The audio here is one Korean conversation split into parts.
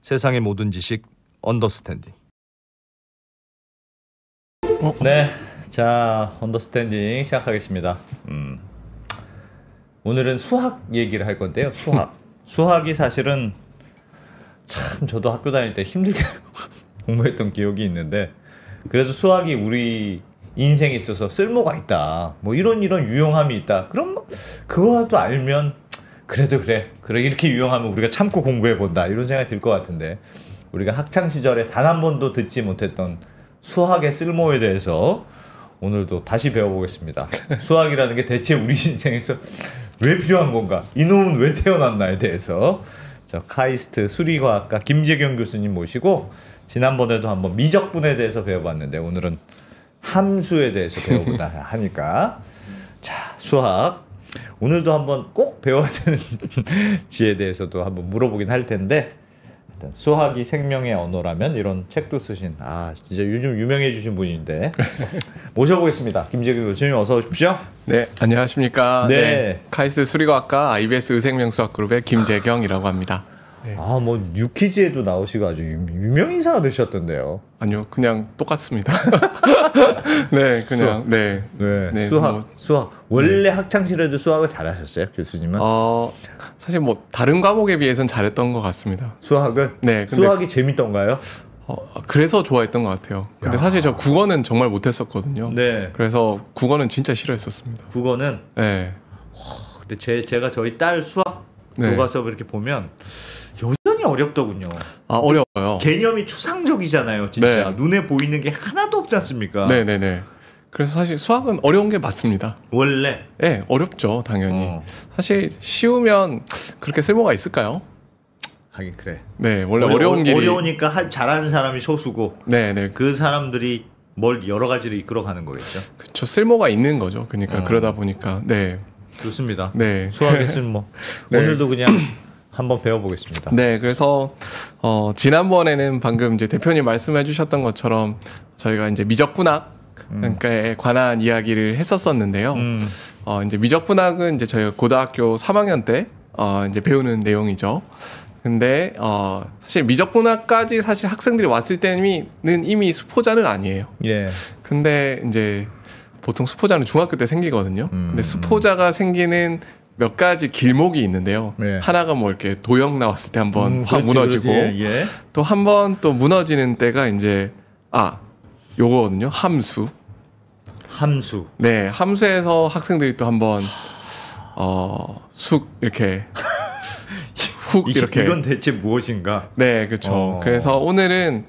세상의 모든 지식 언더스탠딩. 네, 자 언더스탠딩 시작하겠습니다. 오늘은 수학 얘기를 할 건데요. 수학이 사실은 참 저도 학교 다닐 때 힘들게 공부했던 기억이 있는데, 그래도 수학이 우리 인생에 있어서 쓸모가 있다, 뭐 이런 유용함이 있다, 그럼 뭐 그거라도 알면 그래도 그래 이렇게 유용하면 우리가 참고 공부해 본다, 이런 생각이 들 것 같은데, 우리가 학창 시절에 단 한 번도 듣지 못했던 수학의 쓸모에 대해서 오늘도 다시 배워보겠습니다. 수학이라는 게 대체 우리 인생에서 왜 필요한 건가, 이놈은 왜 태어났나에 대해서 저 카이스트 수리과학과 김재경 교수님 모시고, 지난번에도 한번 미적분에 대해서 배워봤는데 오늘은 함수에 대해서 배워보다 하니까, 자 수학 오늘도 한번 꼭 배워야 되는 지에 대해서도 한번 물어보긴 할 텐데, 일단 수학이 생명의 언어라면 이런 책도 쓰신 진짜 요즘 유명해지신 분인데 모셔보겠습니다. 김재규 교수님 어서 오십시오. 네, 안녕하십니까. 네. 카이스트 수리과학과 IBS 의생명수학그룹의 김재경이라고 합니다. 네. 뭐 유퀴즈에도 나오시고 아주 유명 인사가 되셨던데요. 아니요, 그냥 똑같습니다. 네, 그냥 수학. 네, 수학 원래 학창 시절에도 수학을 잘하셨어요, 교수님은? 사실 뭐 다른 과목에 비해서는 잘했던 것 같습니다. 수학을? 네, 근데 수학이 재밌던가요? 그래서 좋아했던 것 같아요. 근데 사실 저 국어는 정말 못했었거든요. 네. 그래서 국어는 진짜 싫어했었습니다. 국어는? 네. 근데 제가 저희 딸 수학 네. 교과 수업을 이렇게 보면 여전히 어렵더군요. 어려워요. 개념이 추상적이잖아요, 진짜. 네. 눈에 보이는 게 하나도 없지 않습니까? 네네네. 그래서 사실 수학은 어려운 게 맞습니다. 원래? 네, 어렵죠, 당연히. 사실 쉬우면 그렇게 쓸모가 있을까요? 하긴 그래. 네, 원래 어려운 길이 어려우니까 잘하는 사람이 소수고, 네네. 그 사람들이 뭘 여러 가지를 이끌어가는 거겠죠. 그렇죠, 쓸모가 있는 거죠. 그러니까 그러다 보니까 네. 좋습니다. 네. 수학의 쓸모. 네. 오늘도 그냥 한번 배워보겠습니다. 네, 그래서 지난번에는 방금 이제 대표님 말씀해주셨던 것처럼 저희가 이제 미적분학에 관한 이야기를 했었었는데요. 이제 미적분학은 이제 저희가 고등학교 3학년 때 이제 배우는 내용이죠. 근데 사실 미적분학까지 사실 학생들이 왔을 때는 이미 수포자는 아니에요. 예. 근데 이제 보통 수포자는 중학교 때 생기거든요. 근데 수포자가 생기는 몇 가지 길목이 있는데요. 네. 하나가 뭐 이렇게 도형 나왔을 때 한번 확 무너지고, 예. 또 한 번 또 무너지는 때가 이제 요거거든요. 함수. 네, 함수에서 학생들이 또 한번 쑥 이렇게 훅 이렇게. 이건 대체 무엇인가? 네, 그렇죠. 그래서 오늘은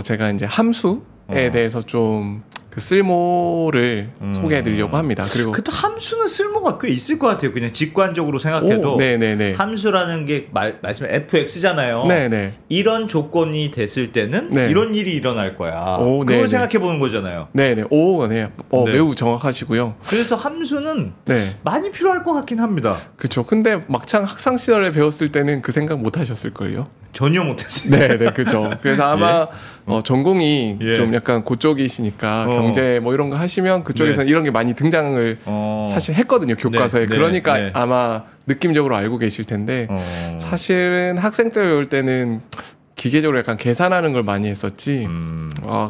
제가 이제 함수에 대해서 좀 그 쓸모를 소개해드리려고 합니다. 그리고 또 함수는 쓸모가 꽤 있을 것 같아요. 그냥 직관적으로 생각해도. 네네네. 함수라는 게 말씀에 fx잖아요. 네네. 이런 조건이 됐을 때는 네. 이런 일이 일어날 거야. 그걸 네네. 생각해 보는 거잖아요. 네네. 네. 네. 매우 정확하시고요. 그래서 함수는 네. 많이 필요할 것 같긴 합니다. 그렇죠. 근데 막상 학창 시절에 배웠을 때는 그 생각 못 하셨을 걸요. 전혀 못했어요. 네, 그렇죠. 그래서 아마 전공이 예. 좀 약간 그쪽이시니까 경제 뭐 이런 거 하시면 그쪽에서는 이런 게 많이 등장을 사실 했거든요, 교과서에. 네, 그러니까 네. 아마 느낌적으로 알고 계실 텐데 사실은 학생 때 배울 때는 기계적으로 약간 계산하는 걸 많이 했었지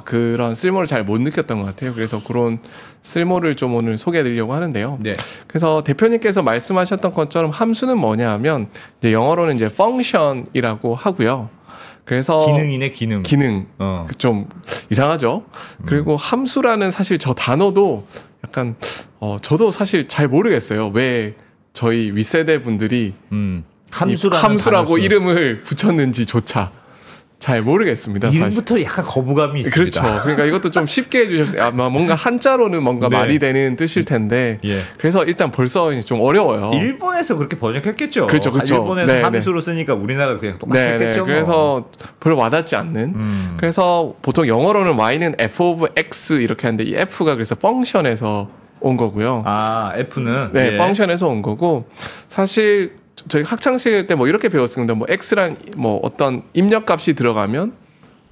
그런 쓸모를 잘 못 느꼈던 것 같아요. 그래서 그런 쓸모를 좀 오늘 소개해드리려고 하는데요. 네. 그래서 대표님께서 말씀하셨던 것처럼 함수는 뭐냐 하면 이제 영어로는 이제 function이라고 하고요. 그래서 기능이네, 기능. 좀 이상하죠. 그리고 함수라는 사실 저 단어도 약간 저도 사실 잘 모르겠어요. 왜 저희 윗세대 분들이 함수라고 이름을 붙였는지조차 잘 모르겠습니다. 이름부터 사실. 약간 거부감이 있습니다. 그렇죠. 그러니까 이것도 좀 쉽게 해주셨어요. 아마 뭔가 한자로는 뭔가 네. 말이 되는 뜻일 텐데. 예. 그래서 일단 벌써 좀 어려워요. 일본에서 그렇게 번역했겠죠. 그렇죠. 일본에서 네, 함수로 쓰니까 우리나라도 그냥 똑같이 했겠죠. 그래서 별로 와닿지 않는. 그래서 보통 영어로는 y는 f of x 이렇게 하는데 이 f가 그래서 펑션에서 온 거고요. F는 네, 펑션에서 온 거고 사실. 저희 학창 시절 때 뭐 이렇게 배웠습니다. 뭐 x랑 뭐 어떤 입력값이 들어가면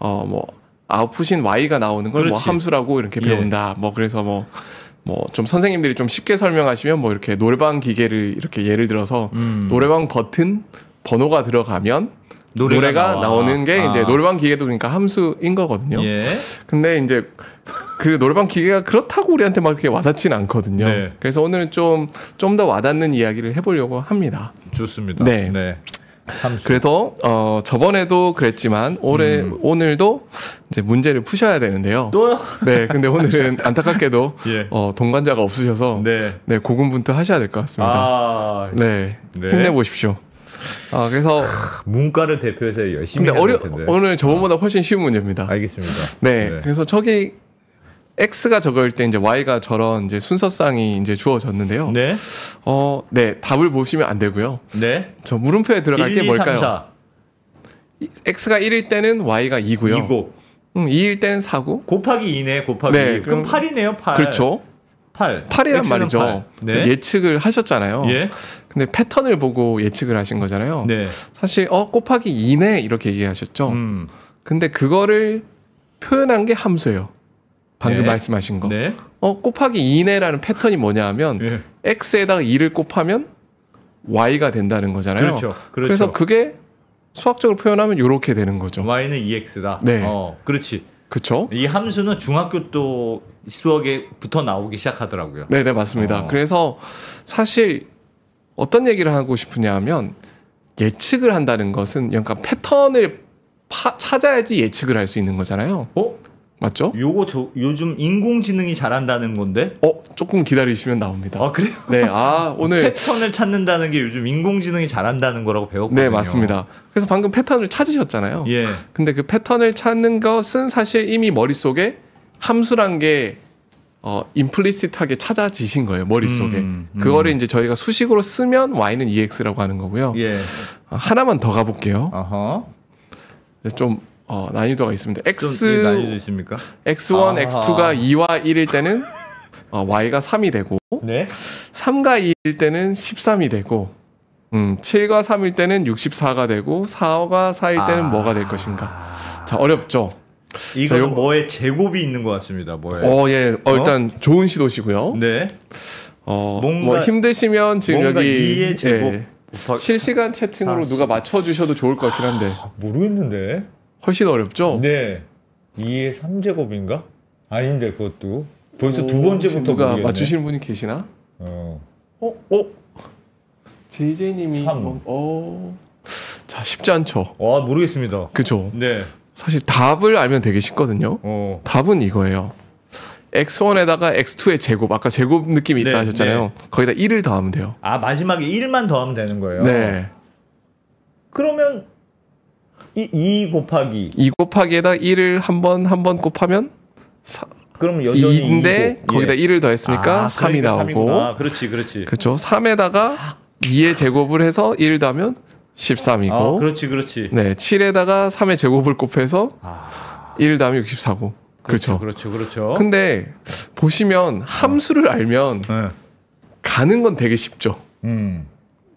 뭐 아웃풋인 y가 나오는 걸 뭐 함수라고 이렇게 배운다. 뭐 그래서 뭐 좀 선생님들이 좀 쉽게 설명하시면 뭐 이렇게 노래방 기계를 이렇게 예를 들어서 노래방 버튼 번호가 들어가면 노래가 나오는 게 이제 노래방 기계도 그러니까 함수인 거거든요. 예. 근데 이제 그 노래방 기계가 그렇다고 우리한테 막 그렇게 와닿지는 않거든요. 네. 그래서 오늘은 좀 더 와닿는 이야기를 해보려고 합니다. 좋습니다. 네. 함수. 그래서 저번에도 그랬지만 오늘도 이제 문제를 푸셔야 되는데요. 또요? 네, 근데 오늘은 안타깝게도 예. 동반자가 없으셔서 네, 고군분투하셔야 될 것 같습니다. 네, 힘내보십시오. 그래서 문과를 대표해서 열심히 근데 해야 될 텐데. 오늘 저번보다 훨씬 쉬운 문제입니다. 알겠습니다. 네, 그래서 저기 x가 저거일 때 이제 y가 저런 이제 순서상이 이제 주어졌는데요. 네. 네, 답을 보시면 안 되고요. 네. 저 물음표에 들어갈 1, 게 2, 뭘까요? 3, 4. x가 1일 때는 y가 2고요. 2고. 2일 때는 4고. 곱하기 2네, 곱하기 네, 2. 그럼 8이네요, 8. 그렇죠. 8이란 8이란 말이죠. 네. 예측을 하셨잖아요. 예. 근데 패턴을 보고 예측을 하신 거잖아요. 네. 사실 곱하기 2네 이렇게 얘기하셨죠. 근데 그거를 표현한 게 함수예요. 방금 네. 말씀하신 거. 네. 곱하기 2네라는 패턴이 뭐냐 하면 예. x에다가 2를 곱하면 y가 된다는 거잖아요. 그렇죠. 그래서 그게 수학적으로 표현하면 이렇게 되는 거죠. y는 2x다. 네. 그렇지. 그렇죠? 이 함수는 중학교 또 수학에부터 나오기 시작하더라고요. 네, 맞습니다. 그래서 사실 어떤 얘기를 하고 싶으냐 하면 예측을 한다는 것은 약간 패턴을 찾아야지 예측을 할 수 있는 거잖아요. 맞죠? 요거 요즘 인공지능이 잘한다는 건데? 조금 기다리시면 나옵니다. 그래요? 네, 오늘 패턴을 찾는다는 게 요즘 인공지능이 잘한다는 거라고 배웠거든요. 네, 맞습니다. 그래서 방금 패턴을 찾으셨잖아요. 예. 근데 그 패턴을 찾는 것은 사실 이미 머릿속에 함수란 게 임플리시트하게 찾아지신 거예요, 머릿속에. 그거를 이제 저희가 수식으로 쓰면 y는 2x라고 하는 거고요. 예. 하나만 더 가볼게요. 어허. 좀 난이도가 있습니다. 좀 난이도 있습니까? x1, x2가 2와 1일 때는 y가 3이 되고 네. 3과 2일 때는 13이 되고 7과 3일 때는 64가 되고 4과 4일 때는 뭐가 될 것인가. 자, 어렵죠? 이거는 뭐의 제곱이 있는 것 같습니다. 뭐에? 예. 일단 좋은 시도시고요. 네. 뭐 힘드시면 지금 여기 2의 제곱. 실시간 채팅으로 누가 맞춰주셔도 좋을 것 같긴 한데. 모르겠는데. 훨씬 어렵죠? 네. 2의 3제곱인가? 아닌데 그것도. 벌써 두 번째부터 누가 모르겠네. 맞추시는 분이 계시나? JJ님이 3. 자, 쉽지 않죠? 모르겠습니다. 그죠? 네. 사실 답을 알면 되게 쉽거든요. 답은 이거예요. x1에다가 x2의 제곱, 아까 제곱 느낌이 있다 하셨잖아요. 거기다 1을 더하면 돼요. 마지막에 1만 더하면 되는 거예요? 네. 그러면 2 곱하기 2 곱하기에다 1을 한 번 곱하면 그럼 여전히 2인데 거기다 1을 더했으니까 3이 그러니까 나오고 3이구나. 그렇지. 그렇죠. 3에다가 2의 제곱을 해서 1을 더하면 13이고 그렇지. 네, 7에다가 3의 제곱을 곱해서 1을 더하면 64고 그렇죠. 근데 보시면 함수를 알면 가는 건 되게 쉽죠.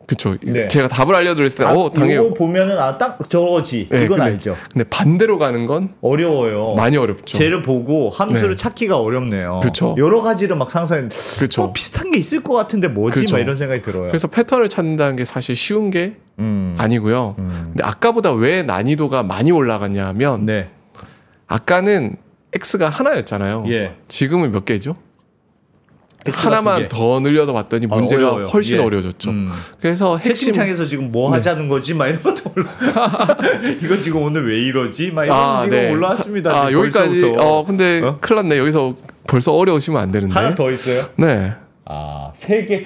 그렇죠. 네. 제가 답을 알려드렸을 때, 당연히 이거 보면은 딱 저거지. 네, 이건 알죠. 근데 반대로 가는 건 어려워요. 많이 어렵죠. 쟤를 보고 함수를 찾기가 어렵네요. 그렇죠. 여러 가지를 막 상상해. 그렇죠. 비슷한 게 있을 것 같은데 뭐지? 그렇죠. 막 이런 생각이 들어요. 그래서 패턴을 찾는다는 게 사실 쉬운 게 아니고요. 근데 아까보다 왜 난이도가 많이 올라갔냐 하면 네. 아까는 x가 하나였잖아요. 예. 지금은 몇 개죠? X가 하나만 더 늘려다 봤더니 문제가 어려워요. 훨씬 어려워졌죠. 그래서 핵심 채팅창에서 지금 뭐 하자는 거지? 막 이런 것도 올라. 이거 지금 오늘 왜 이러지? 막 이런 지금 올라왔습니다. 여기까지. 벌써부터. 근데 큰일 났네. 여기서 벌써 어려우시면 안 되는데. 하나 더 있어요? 네. 3개.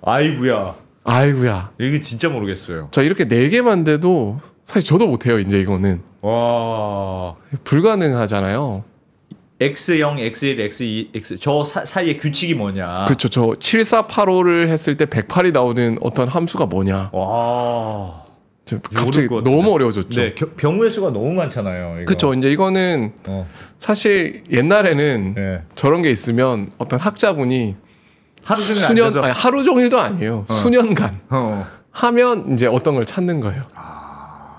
아이고야. 이게 진짜 모르겠어요. 자, 이렇게 4개만 돼도 사실 저도 못해요. 이제 이거는. 와. 불가능하잖아요. X0, X1, X2, X 저 사이의 규칙이 뭐냐? 그렇죠. 저 7485를 했을 때 108이 나오는 어떤 함수가 뭐냐? 와. 갑자기 너무 어려워졌죠. 네, 병우의 수가 너무 많잖아요. 그렇죠. 이제 이거는 사실 옛날에는 저런 게 있으면 어떤 학자분이 하루 종일도 아니에요. 수년간 하면 이제 어떤 걸 찾는 거예요.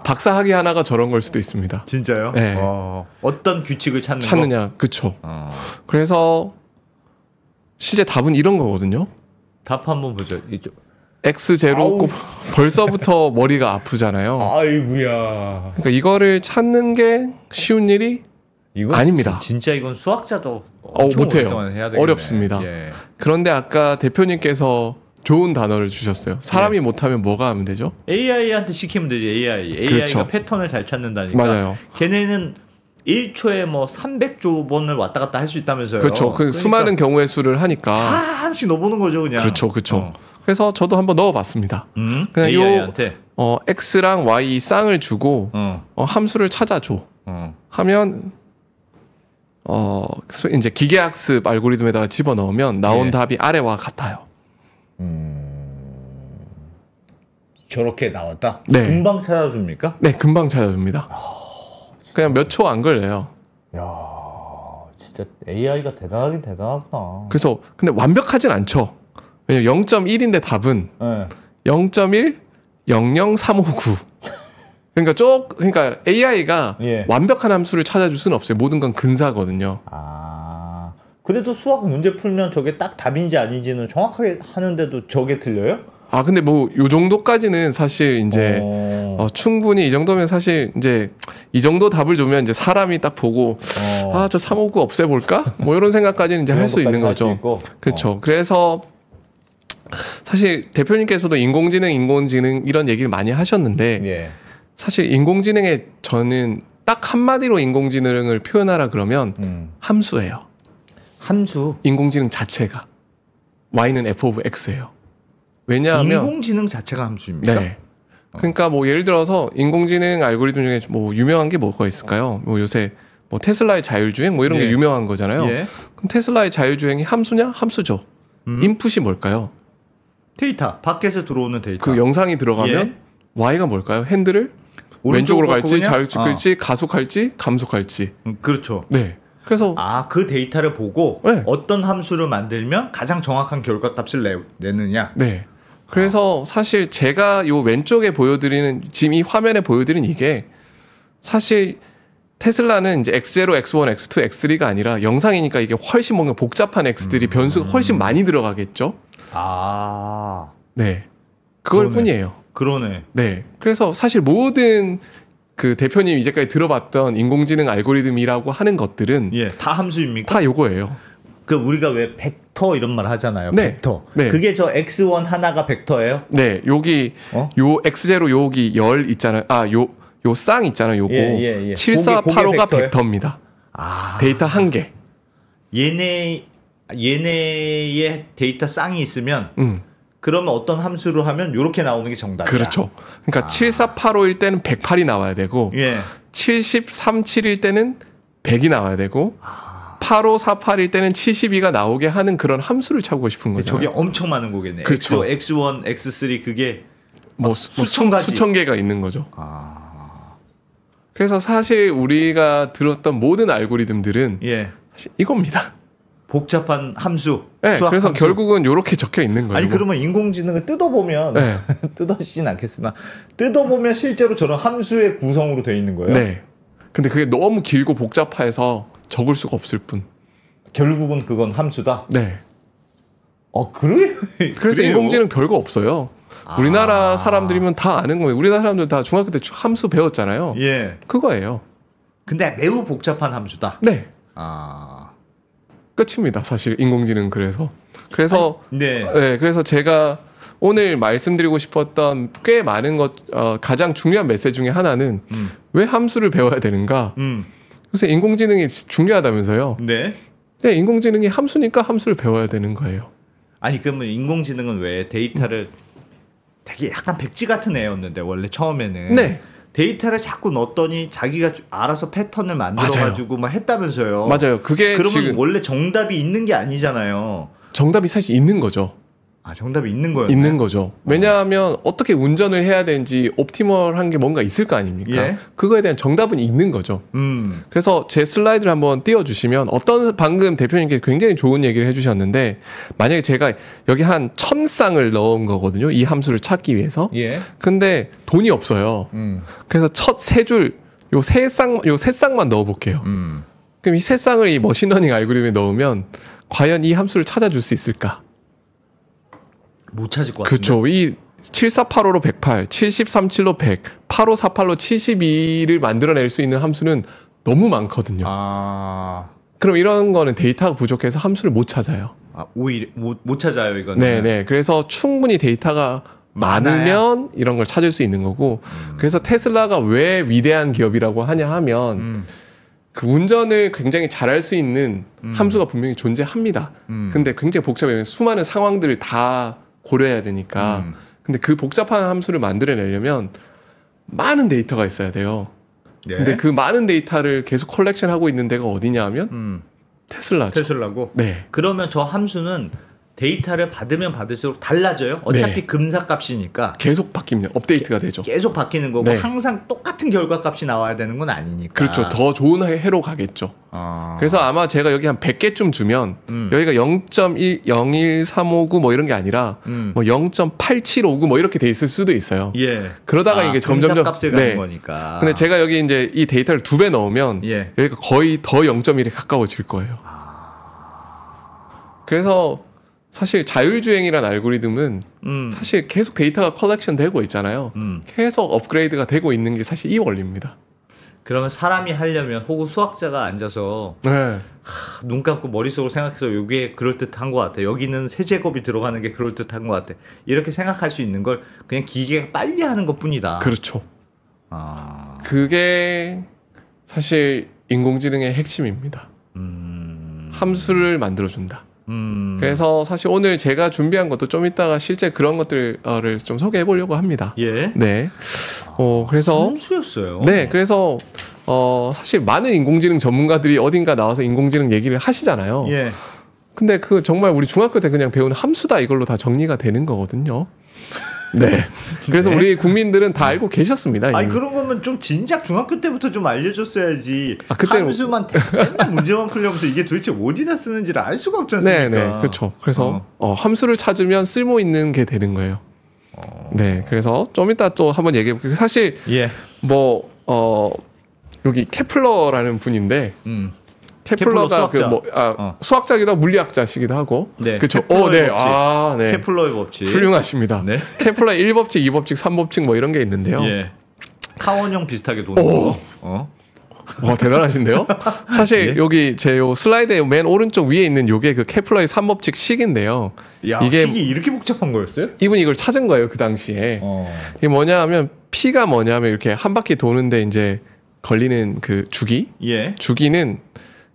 박사학위 하나가 저런 걸 수도 있습니다. 진짜요? 네. 어떤 규칙을 찾느냐. 그렇죠. 그래서 실제 답은 이런 거거든요. 답 한번 보죠. X0 벌써부터 머리가 아프잖아요. 아이고야. 그러니까 이거를 찾는 게 쉬운 일이 이건 아닙니다. 진짜 이건 수학자도 엄청 못해요. 오랫동안 해야 되겠네. 어렵습니다. 예. 그런데 아까 대표님께서 좋은 단어를 주셨어요. 사람이 못하면 뭐가 하면 되죠? AI한테 시키면 되지. AI가 그렇죠. 패턴을 잘 찾는다니까. 맞아요. 걔네는 1초에 뭐 300조 번을 왔다 갔다 할 수 있다면서요. 그렇죠. 그 그러니까 수많은 경우의 수를 하니까. 다 하나씩 넣어보는 거죠, 그냥. 그렇죠. 그래서 저도 한번 넣어봤습니다. 그냥 AI한테 X랑 Y 쌍을 주고 함수를 찾아줘. 하면 이제 기계학습 알고리즘에다가 집어넣으면 나온 예. 답이 아래와 같아요. 저렇게 나왔다? 네. 금방 찾아줍니까? 네, 금방 찾아줍니다. 그냥 몇 초 안 걸려요. 야, 진짜 AI가 대단하긴 대단하구나. 그래서 근데 완벽하진 않죠. 왜냐면 0.1인데 답은 네. 0.1 00359. 그러니까 AI가 예. 완벽한 함수를 찾아줄 수는 없어요. 모든 건 근사거든요. 아, 그래도 수학 문제 풀면 저게 딱 답인지 아닌지는 정확하게 하는데도 저게 틀려요? 아 근데 뭐 요 정도까지는 사실 이제 충분히 이 정도면 사실 이제 이 정도 답을 주면 이제 사람이 딱 보고 아 저 359 없애볼까? 뭐 이런 생각까지는 이제 할 수 있는 거죠. 그렇죠. 그래서 사실 대표님께서도 인공지능 이런 얘기를 많이 하셨는데 예. 사실 인공지능에 저는 딱 한마디로 인공지능을 표현하라 그러면 함수예요. 함수. 인공지능 자체가 y는 f of x예요. 왜냐하면 인공지능 자체가 함수입니까? 네. 그러니까 뭐 예를 들어서 인공지능 알고리즘 중에 뭐 유명한 게 뭐가 있을까요? 뭐 요새 뭐 테슬라의 자율주행 뭐 이런 예. 게 유명한 거잖아요. 예. 그럼 테슬라의 자율주행이 함수냐? 함수죠. 인풋이 뭘까요? 데이터. 밖에서 들어오는 데이터. 그 영상이 들어가면 y가 뭘까요? 핸들을 왼쪽으로 갈지 좌측 갈지 가속할지 감속할지. 그렇죠. 네. 그래서 그 데이터를 보고 네. 어떤 함수를 만들면 가장 정확한 결과값을 내느냐. 네. 그래서 사실 제가 요 왼쪽에 보여드리는 지금 이 화면에 보여드린 이게 사실 테슬라는 이제 X0, X1, X2, X3가 아니라 영상이니까 이게 훨씬 뭔가 복잡한 X들이 변수가 훨씬 많이 들어가겠죠. 아. 네. 그걸 그러네. 뿐이에요. 그러네. 네. 그래서 사실 모든 그 대표님 이제까지 들어봤던 인공지능 알고리즘이라고 하는 것들은 예, 다 함수입니까? 다 요거예요. 그 우리가 왜 벡터 이런 말 하잖아요. 네. 벡터. 네. 그게 저 X1 하나가 벡터예요? 네. 여기 요 X0 여기 열 있잖아요. 요 쌍 있잖아요. 요거 예. 7485가 그게 벡터입니다. 아. 데이터 한 개. 얘네의 데이터 쌍이 있으면 그러면 어떤 함수로 하면 이렇게 나오는 게 정답이다. 그렇죠. 그러니까 7485일 때는 108이 나와야 되고 예. 7337일 때는 100이 나와야 되고 8548일 때는 72가 나오게 하는 그런 함수를 찾고 싶은 거죠. 저게 엄청 많은 거겠네. 그렇죠. X1, X3 그게 뭐 수천 가지. 수천 개가 있는 거죠. 그래서 사실 우리가 들었던 모든 알고리즘들은 예. 사실 이겁니다. 복잡한 함수. 네, 수학 그래서 함수. 결국은 이렇게 적혀 있는 거예요. 아니 그러면 인공지능을 뜯어보면 네. 뜯어지진 않겠으나 뜯어보면 실제로 저런 함수의 구성으로 돼 있는 거예요. 네. 근데 그게 너무 길고 복잡해서 적을 수가 없을 뿐. 결국은 그건 함수다. 네. 그래? 그래서 인공지능 별거 없어요. 우리나라 사람들이면 다 아는 거예요. 우리나라 사람들 다 중학교 때 함수 배웠잖아요. 예. 그거예요. 근데 매우 복잡한 함수다. 네. 아. 끝입니다. 사실 인공지능 그래서 네. 네. 그래서 제가 오늘 말씀드리고 싶었던 꽤 많은 가장 중요한 메시지 중에 하나는 왜 함수를 배워야 되는가? 요새 인공지능이 중요하다면서요. 네. 네, 인공지능이 함수니까 함수를 배워야 되는 거예요. 아니 그러면 인공지능은 왜 데이터를 되게 약간 백지 같은 애였는데 원래 처음에는 네. 데이터를 자꾸 넣었더니 자기가 알아서 패턴을 만들어가지고 막 했다면서요. 맞아요. 그게 그러면 지금 원래 정답이 있는 게 아니잖아요. 정답이 사실 있는 거죠. 정답이 있는 거예요. 있는 거죠. 왜냐하면 어떻게 운전을 해야 되는지 옵티멀한 게 뭔가 있을 거 아닙니까? 예. 그거에 대한 정답은 있는 거죠. 그래서 제 슬라이드를 한번 띄워주시면 방금 대표님께 굉장히 좋은 얘기를 해주셨는데 만약에 제가 여기 한 1000쌍을 넣은 거거든요. 이 함수를 찾기 위해서. 예. 근데 돈이 없어요. 그래서 첫 세 줄, 요 세 쌍만 넣어볼게요. 그럼 이 세 쌍을 이 머신러닝 알고리즘에 넣으면 과연 이 함수를 찾아줄 수 있을까? 못 찾을 것 같은데. 그렇죠. 이 7485로 108, 7337로 100, 8548로 72를 만들어낼 수 있는 함수는 너무 많거든요. 그럼 이런 거는 데이터가 부족해서 함수를 못 찾아요. 오히려 못 찾아요, 이거는. 네네. 그래서 충분히 데이터가 많으면 이런 걸 찾을 수 있는 거고. 그래서 테슬라가 왜 위대한 기업이라고 하냐 하면 그 운전을 굉장히 잘할 수 있는 함수가 분명히 존재합니다. 근데 굉장히 복잡해요. 수많은 상황들을 다 고려해야 되니까. 근데 그 복잡한 함수를 만들어내려면 많은 데이터가 있어야 돼요. 네. 근데 그 많은 데이터를 계속 컬렉션하고 있는 데가 어디냐 하면 테슬라죠. 테슬라고? 네. 그러면 저 함수는 데이터를 받으면 받을수록 달라져요? 어차피 네. 금사값이니까 계속 바뀝니다. 업데이트가 되죠. 계속 바뀌는 거고 네. 항상 똑같은 결과값이 나와야 되는 건 아니니까. 그렇죠. 더 좋은 해로 가겠죠. 그래서 아마 제가 여기 한 100개쯤 주면 여기가 0.10359 뭐 이런 게 아니라 뭐 0.8759 뭐 이렇게 돼 있을 수도 있어요. 예. 그러다가 이게 점점점 금사값을 가는 거니까. 근데 제가 여기 이제 이 데이터를 2배 넣으면 예. 여기가 거의 더 0.1에 가까워질 거예요. 그래서 사실 자율주행이란 알고리즘은 사실 계속 데이터가 컬렉션 되고 있잖아요. 계속 업그레이드가 되고 있는 게 사실 이 원리입니다. 그러면 사람이 하려면 혹은 수학자가 앉아서 네. 눈 감고 머릿속으로 생각해서 이게 그럴듯한 것 같아. 여기는 세제곱이 들어가는 게 그럴듯한 것 같아. 이렇게 생각할 수 있는 걸 그냥 기계가 빨리 하는 것뿐이다. 그렇죠. 그게 사실 인공지능의 핵심입니다. 함수를 만들어준다. 그래서 사실 오늘 제가 준비한 것도 좀 이따가 실제 그런 것들을 좀 소개해 보려고 합니다. 예. 네. 그래서 함수였어요. 네, 그래서 사실 많은 인공지능 전문가들이 어딘가 나와서 인공지능 얘기를 하시잖아요. 예. 근데 그 정말 우리 중학교 때 그냥 배운 함수다 이걸로 다 정리가 되는 거거든요. 네. 그래서 네. 우리 국민들은 다 알고 계셨습니다. 아니 이미. 그런 거면 좀 진작 중학교 때부터 좀 알려줬어야지. 그때는 함수만 맨날 문제만 풀려면서 이게 도대체 어디다 쓰는지를 알 수가 없지 않습니까? 네, 그렇죠. 그래서 함수를 찾으면 쓸모 있는 게 되는 거예요. 네, 그래서 좀 이따 또 한번 얘기해 볼게요. 사실 예. 뭐 여기 케플러라는 분인데 케플러가 수학자. 수학자기도 하고 물리학자시기도 하고. 네. 그렇죠. 케플러의 네. 법칙. 네. 케플러의 법칙. 훌륭하십니다. 네. 케플러의 1법칙, 2법칙, 3법칙 뭐 이런 게 있는데요. 예. 타원형 비슷하게 도는 거. 대단하신데요? 사실 예? 여기 제 요 슬라이드의 맨 오른쪽 위에 있는 요게 그 케플러의 3법칙 식인데요. 야, 이게 식이 이렇게 복잡한 거였어요? 이분이 이걸 찾은 거예요, 그 당시에. 이게 뭐냐 하면 P가 뭐냐면 이렇게 한 바퀴 도는데 이제 걸리는 그 주기. 예. 주기는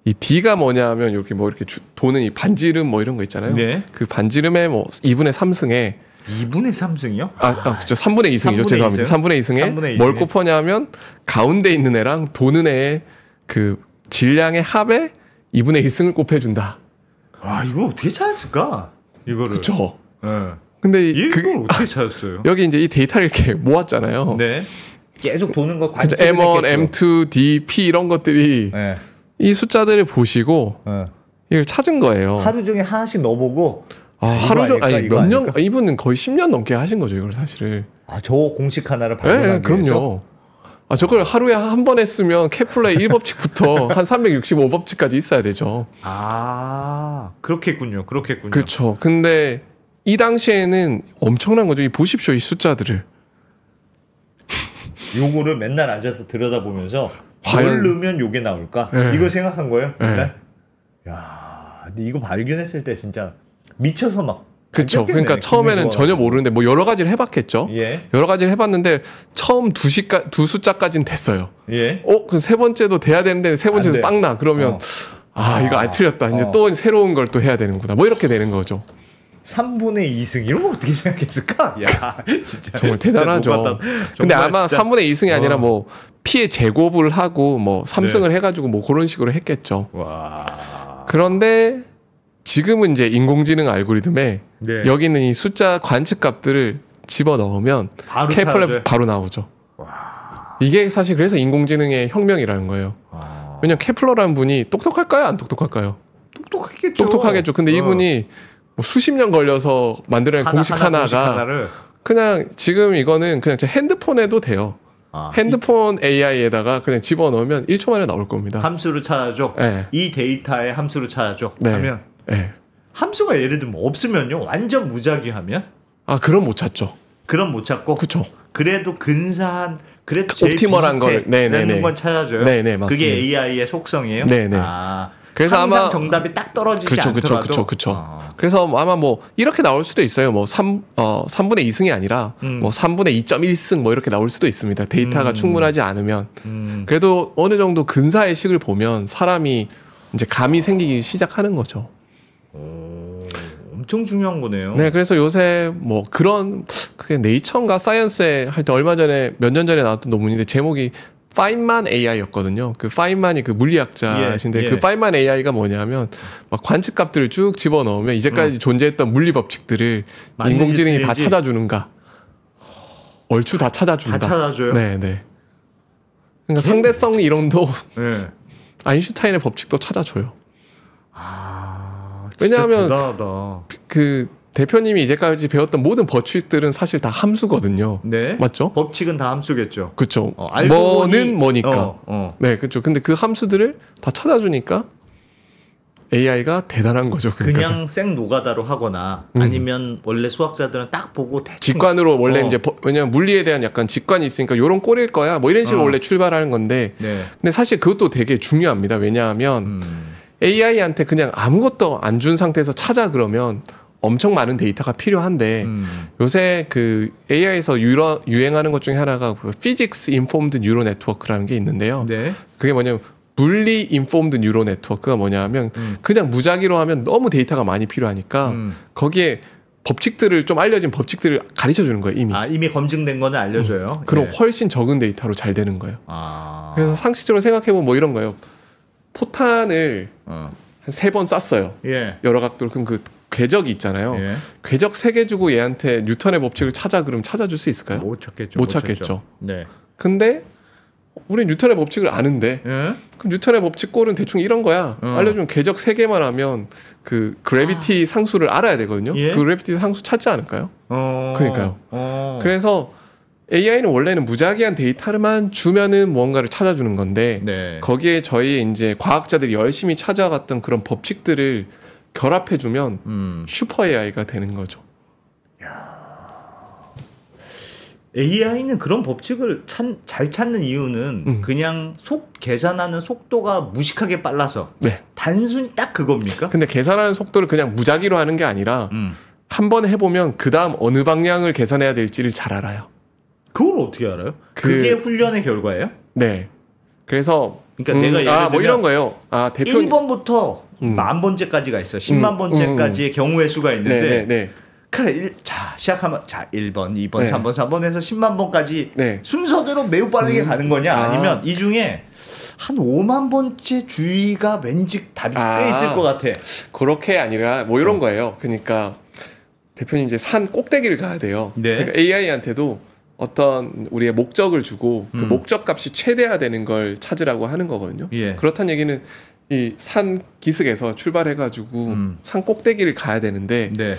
이 D가 뭐냐면 이렇게 뭐 이렇게 도는 이 반지름 뭐 이런 거 있잖아요. 네. 그 반지름의 뭐 2분의 3승에 2분의 3승이요? 그렇죠. 3분의 2승이죠. 3분의 죄송합니다. 2승? 3분의 2승에 3분의 뭘 2승에? 곱하냐면 가운데 있는 애랑 도는 애의 그 질량의 합에 2분의 1승을 곱해준다. 아, 이거 어떻게 찾았을까? 이거를. 그렇죠. 네. 근데 이걸 어떻게 찾았어요? 여기 이제 이 데이터를 이렇게 모았잖아요. 네. 계속 도는 거 그렇죠. 관측을 M1, 했겠죠. M2, D, P 이런 것들이 네. 이 숫자들을 보시고 네. 이걸 찾은 거예요. 하루 중에 하나씩 넣어보고 하루 종 아닐까, 이거 몇 년 아닐까? 이분은 거의 10년 넘게 하신 거죠, 이걸 사실을. 저 공식 하나를 발견하기 네, 그럼요. 위해서? 저걸 하루에 한 번 했으면 케플러의 1법칙부터 한 365법칙까지 있어야 되죠. 그렇겠군요. 그렇죠. 근데 이 당시에는 엄청난 거죠. 보십시오, 이 숫자들을. 요거를 맨날 앉아서 들여다보면서 과연- 뭘 넣으면 요게 나올까? 네. 이거 생각한 거예요? 네. 맨날? 야, 근데 이거 발견했을 때 진짜 미쳐서 막 그렇죠. 반짝겠네, 그러니까 처음에는 기분이 전혀 좋아가지고. 모르는데 뭐 여러 가지를 해봤겠죠. 예. 여러 가지를 해봤는데 처음 두 숫자까지는 됐어요. 예. 그럼 세 번째도 돼야 되는데 세 번째에서 안 돼. 빵나 그러면 이거 안 틀렸다. 이제 또 새로운 걸 또 해야 되는구나. 뭐 이렇게 되는 거죠. 3분의 2승 이런 거 어떻게 생각했을까? 야, 진짜 정말 진짜 대단하죠. 못봤다. 근데 정말 아마 진짜. 3분의 2승이 아니라 뭐 P의 제곱을 하고 뭐 3승을 해가지고 뭐 그런 식으로 했겠죠. 와. 그런데 지금은 이제 인공지능 알고리즘에 네. 여기 있는 이 숫자 관측 값들을 집어 넣으면 바로 케플러 찾아줘요? 바로 나오죠. 이게 사실 그래서 인공지능의 혁명이라는 거예요. 왜냐면 케플러라는 분이 똑똑할까요? 안 똑똑할까요? 똑똑하겠죠. 똑똑하겠죠. 근데 이분이 뭐 수십 년 걸려서 만들어낸 공식 공식 하나가 하나를 그냥 지금 이거는 그냥 제 핸드폰에도 돼요. 핸드폰 AI에다가 그냥 집어넣으면 1초 만에 나올 겁니다. 함수를 찾아줘. 네. 이 데이터의 함수를 찾아줘. 네. 하면 네. 함수가 예를 들면 없으면요. 완전 무작위하면 아, 그럼 못 찾죠. 그럼 못 찾고. 그렇죠. 그래도 근사한 그래도 제일 옵티멀한 걸 비슷해 건 찾아줘요. 네네, 맞습니다. 그게 AI의 속성이에요. 네네. 아, 그래서 항상 아마 정답이 딱 떨어지지 않더라도. 그렇죠. 그래서 아마 뭐 이렇게 나올 수도 있어요. 뭐 3분의 2승이 아니라 뭐 3분의 2.1승 뭐 이렇게 나올 수도 있습니다. 데이터가 충분하지 않으면. 그래도 어느 정도 근사의 식을 보면 사람이 이제 감이 생기기 시작하는 거죠. 엄청 중요한 거네요. 네, 그래서 요새 뭐 그런 그게 네이처인가 사이언스에 할 때 얼마 전에 몇 년 전에 나왔던 논문인데 제목이 파인만 AI였거든요. 그 파인만이 그 물리학자신데 예. 그 파인만 AI가 뭐냐면 막 관측값들을 쭉 집어넣으면 이제까지 존재했던 물리 법칙들을 인공지능이 다 찾아주는가? 얼추 다 찾아준다. 다 찾아줘요? 네, 네. 그러니까 상대성 이론도 네. 아인슈타인의 법칙도 찾아줘요. 아, 왜냐하면 대단하다. 그 대표님이 이제까지 배웠던 모든 법칙들은 사실 다 함수거든요. 네. 맞죠? 법칙은 다 함수겠죠. 그렇죠. 알고 뭐는 뭐니까. 네, 그렇죠. 근데 그 함수들을 다 찾아주니까 AI가 대단한 거죠. 그러니까 그냥 생 노가다로 하거나 아니면 원래 수학자들은 딱 보고 대충 직관으로 원래 이제 왜냐면 물리에 대한 약간 직관이 있으니까 요런 꼴일 거야. 뭐 이런 식으로 원래 출발하는 건데. 네. 근데 사실 그것도 되게 중요합니다. 왜냐하면 AI한테 그냥 아무것도 안 준 상태에서 찾아 그러면 엄청 많은 데이터가 필요한데 요새 그 AI에서 유행하는 것 중에 하나가 그 Physics Informed Neural Network라는 게 있는데요. 네. 그게 뭐냐면 물리 인포음드 뉴로 네트워크가 뭐냐면 그냥 무작위로 하면 너무 데이터가 많이 필요하니까 거기에 법칙들을 좀 알려진 법칙들을 가르쳐 주는 거예요, 이미. 아, 이미 검증된 거는 알려줘요. 그럼 예. 훨씬 적은 데이터로 잘 되는 거예요. 아. 그래서 상식적으로 생각해 보면 뭐 이런 거예요. 포탄을 한 3번 쐈어요. 예. 여러 각도로. 그럼 그 궤적이 있잖아요. 예. 궤적 3개 주고 얘한테 뉴턴의 법칙을 찾아 그럼 찾아줄 수 있을까요? 못 찾겠죠. 못 찾겠죠. 네. 근데 우리 뉴턴의 법칙을 아는데 예? 그럼 뉴턴의 법칙 꼴은 대충 이런 거야. 알려주면 궤적 3개만 하면 그 그래비티 상수를 알아야 되거든요. 예? 그 그래비티 상수 찾지 않을까요? 그러니까요. 어. 그래서 AI는 원래는 무작위한 데이터만 주면은 무언가를 찾아주는 건데 네. 거기에 저희 이제 과학자들이 열심히 찾아갔던 그런 법칙들을 결합해주면 슈퍼 AI가 되는 거죠. AI는 그런 법칙을 잘 찾는 이유는 그냥 계산하는 속도가 무식하게 빨라서 네. 단순히 딱 그겁니까? 근데 계산하는 속도를 그냥 무작위로 하는 게 아니라 한 번 해보면 그 다음 어느 방향을 계산해야 될지를 잘 알아요. 그걸 어떻게 알아요? 그게 훈련의 결과예요? 네. 그래서 그러니까 내가 예를 들면 뭐 이런 거예요. 대표님 1번부터 10,000번째까지가 있어. 100,000번째까지의 경우의 수가 있는데 네. 그래, 시작하면 1번, 2번, 네. 3번, 4번 해서 10만 번까지 네. 순서대로 매우 빠르게 가는 거냐? 아니면 이 중에 한 5만 번째 주의가 왠지 답이 꽤 있을 것 같아. 그렇게 아니라 뭐 이런 거예요. 그러니까 대표님 이제 산 꼭대기를 가야 돼요. 네. 그러니까 AI한테도 어떤 우리의 목적을 주고 그 목적 값이 최대화되는 걸 찾으라고 하는 거거든요. 예. 그렇다는 얘기는 이 산 기슭에서 출발해가지고 산 꼭대기를 가야 되는데 네.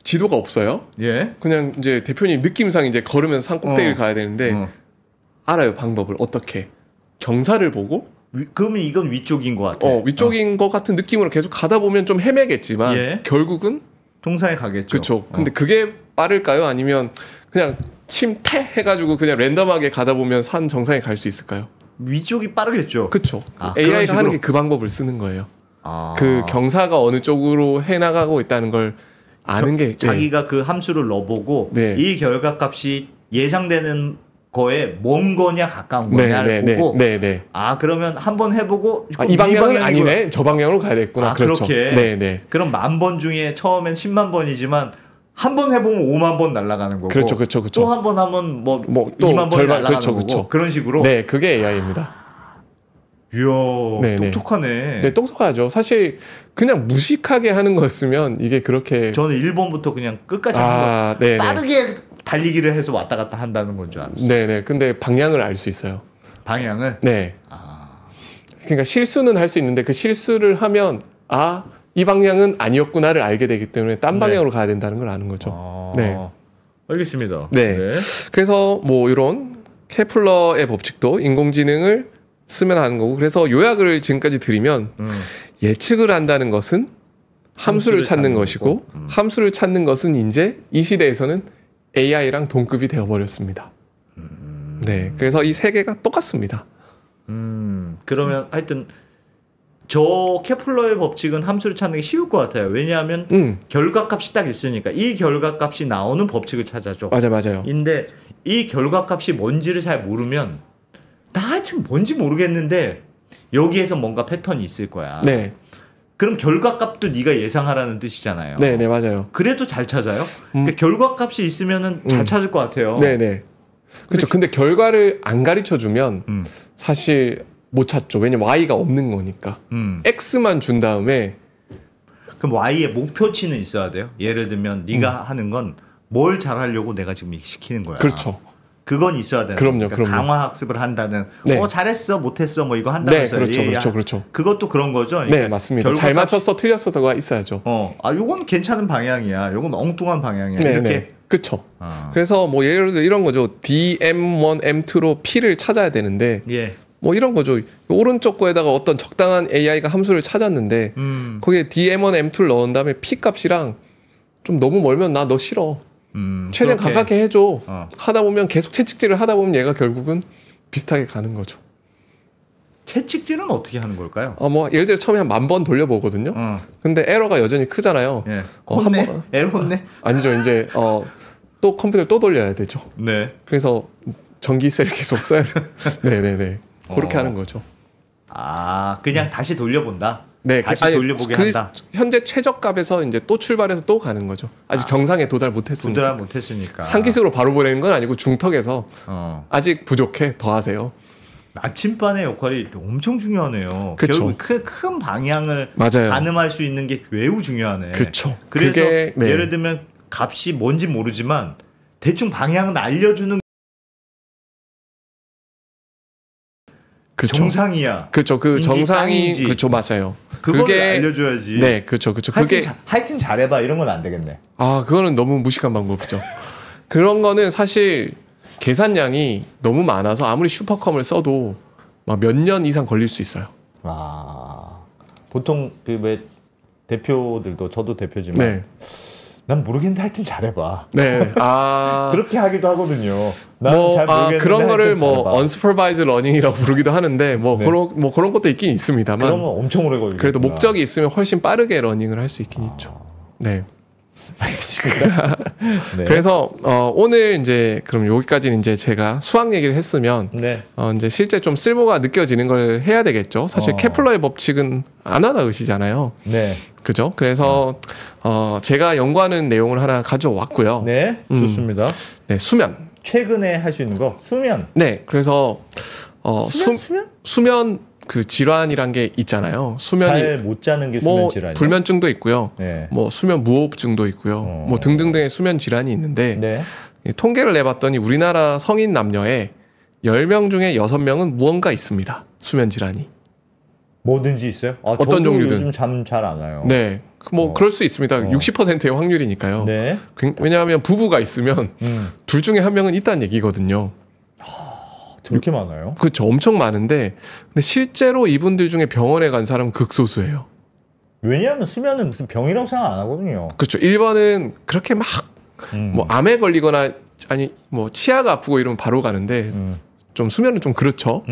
지도가 없어요. 예. 그냥 이제 대표님 느낌상 이제 걸으면서 산 꼭대기를 가야 되는데 알아요, 방법을. 어떻게 경사를 보고 그러면 이건 위쪽인 것 같아. 위쪽인 것 같은 느낌으로 계속 가다 보면 좀 헤매겠지만 예. 결국은 동상에 가겠죠. 그렇죠. 근데 그게 빠를까요? 아니면 그냥 침태 해가지고 그냥 랜덤하게 가다 보면 산 정상에 갈 수 있을까요? 위쪽이 빠르겠죠. 그렇죠. 그런 AI가 하는 식으로? 게 그 방법을 쓰는 거예요. 그 경사가 어느 쪽으로 해나가고 있다는 걸 아는 게 자기가 그 함수를 넣어보고 네. 이 결과값이 예상되는 거에 먼 거냐 가까운 거냐를 보고 네. 그러면 한번 해보고 이 방향은 방향이고- 아니네. 저 방향으로 가야 되겠구나. 그렇죠. 그렇게 네. 그럼 10,000번 중에 처음엔 10만 번이지만 한 번 해보면 5만 번 날아가는 거고 그렇죠. 또 한 번 하면 뭐 또 2만 번 절반, 날아가는 그렇죠. 거고 그런 식으로 네, 그게 AI입니다. 이야 똑똑하네. 네, 똑똑하죠. 사실 그냥 무식하게 하는 거였으면 이게 그렇게 저는 1번부터 그냥 끝까지 한 거, 네. 빠르게 달리기를 해서 왔다 갔다 한다는 건 줄 알았어요. 네. 근데 방향을 알 수 있어요. 방향을? 네. 그러니까 실수는 할 수 있는데 그 실수를 하면 이 방향은 아니었구나를 알게 되기 때문에 딴 방향으로 가야 된다는 걸 아는 거죠. 네. 알겠습니다. 네. 그래서 뭐 이런 케플러의 법칙도 인공지능을 쓰면 하는 거고 그래서 요약을 지금까지 드리면 예측을 한다는 것은 함수를 찾는 것이고 함수를 찾는 것은 이제 이 시대에서는 AI랑 동급이 되어버렸습니다. 네, 그래서 이 세 개가 똑같습니다. 그러면 하여튼 저 케플러의 법칙은 함수를 찾는 게 쉬울 것 같아요. 왜냐하면 결과값이 딱 있으니까 이 결과값이 나오는 법칙을 찾아줘. 맞아요. 근데 이 결과값이 뭔지를 잘 모르면 나 하여튼 뭔지 모르겠는데 여기에서 뭔가 패턴이 있을 거야. 네. 그럼 결과값도 네가 예상하라는 뜻이잖아요. 네, 맞아요. 그래도 잘 찾아요? 그러니까 결과값이 있으면은 잘 찾을 것 같아요. 네. 그렇죠. 근데 결과를 안 가르쳐 주면 사실 못 찾죠. 왜냐면 Y가 없는 거니까. X만 준 다음에 그럼 Y의 목표치는 있어야 돼요. 예를 들면 네가 하는 건 뭘 잘하려고 내가 지금 시키는 거야. 그렇죠. 그건 있어야 되는 그럼요. 강화 학습을 한다는 네. 잘했어 못했어 뭐 이거 한다면서요. 네, 그렇죠. 그것도 그런 거죠. 네, 그러니까 맞습니다. 잘 맞췄어 틀렸어가 있어야죠. 요건 괜찮은 방향이야. 요건 엉뚱한 방향이야. 네, 이렇게. 네. 그렇죠. 그래서 뭐 예를 들어 이런 거죠. DM1, M2로 P를 찾아야 되는데 예. 뭐 이런 거죠. 오른쪽 거에다가 어떤 적당한 AI가 함수를 찾았는데 거기에 DM1, M2를 넣은 다음에 P 값이랑 좀 너무 멀면 나 너 싫어. 최대한 그렇게. 가깝게 해줘. 하다 보면 계속 채찍질을 하다 보면 얘가 결국은 비슷하게 가는 거죠. 채찍질은 어떻게 하는 걸까요? 뭐 예를 들어 처음에 한 10,000번 돌려보거든요. 근데 에러가 여전히 크잖아요. 예. 한 혼내? 번 에러 혼내? 아니죠. 이제 또 컴퓨터를 또 돌려야 되죠. 네. 그래서 전기세를 계속 써야 돼. 네네네. 그렇게 하는 거죠. 그냥 다시 돌려본다. 네, 다시 돌려보게 한다. 현재 최저값에서 이제 또 출발해서 또 가는 거죠. 아직 정상에 도달 못했으니까. 도달 못했으니까. 상기수로 바로 보내는 건 아니고 중턱에서 아직 부족해. 더 하세요. 나침반의 역할이 엄청 중요하네요. 그쵸. 결국 큰 방향을 맞아요. 가늠할 수 있는 게 매우 중요하네. 그렇죠. 그래서 그게, 네. 예를 들면 값이 뭔지 모르지만 대충 방향은 알려주는 그쵸. 정상이야. 그렇죠. 그 정상이 땅인지. 그렇죠. 맞아요. 그걸 그게 알려줘야지. 네, 그렇죠. 하여튼 잘해봐 이런 건 안 되겠네. 그거는 너무 무식한 방법이죠. 그런 거는 사실 계산량이 너무 많아서 아무리 슈퍼컴을 써도 막 몇 년 이상 걸릴 수 있어요. 보통 그 왜 대표들도 저도 대표지만 네. 난 모르겠는데 하여튼 잘해봐. 네. 그렇게 하기도 하거든요. 나는 잘 모르겠는데 그런 거를 뭐 잘해봐. unsupervised learning이라고 부르기도 하는데 네. 그런 것도 있긴 있습니다만. 그러면 엄청 오래 걸리겠구나. 그래도 목적이 있으면 훨씬 빠르게 러닝을 할 수 있긴 있죠. 네. 알겠습니다. 네. 그래서 오늘 이제 그럼 여기까지는 이제 제가 수학 얘기를 했으면 네. 이제 실제 좀 쓸모가 느껴지는 걸 해야 되겠죠. 사실 케플러의 법칙은 안 하나 의시잖아요. 네. 그죠? 그래서 제가 연구하는 내용을 하나 가져왔고요. 네. 좋습니다. 네, 수면. 최근에 할 수 있는 거 수면. 네, 그래서 수면? 수면 그 질환이란 게 있잖아요. 수면이 잘 못 자는 게 수면 질환이요. 불면증도 있고요. 네. 뭐 수면 무호흡증도 있고요. 뭐 등등등의 수면 질환이 있는데 네. 이 통계를 내봤더니 우리나라 성인 남녀의 10명 중에 6명은 무언가 있습니다. 수면 질환이. 뭐든지 있어요? 어떤 저도 종류든. 요즘 잠 잘 안 와요. 네. 뭐 그럴 수 있습니다. 60%의 확률이니까요. 네. 왜냐하면 부부가 있으면 둘 중에 한 명은 있다는 얘기거든요. 그렇게 많아요? 그렇죠. 엄청 많은데 근데 실제로 이분들 중에 병원에 간 사람은 극소수예요. 왜냐하면 수면은 무슨 병이라고 생각 안 하거든요. 그렇죠. 1번은 그렇게 막 뭐 암에 걸리거나 아니 뭐 치아가 아프고 이러면 바로 가는데 좀 수면은 좀 그렇죠.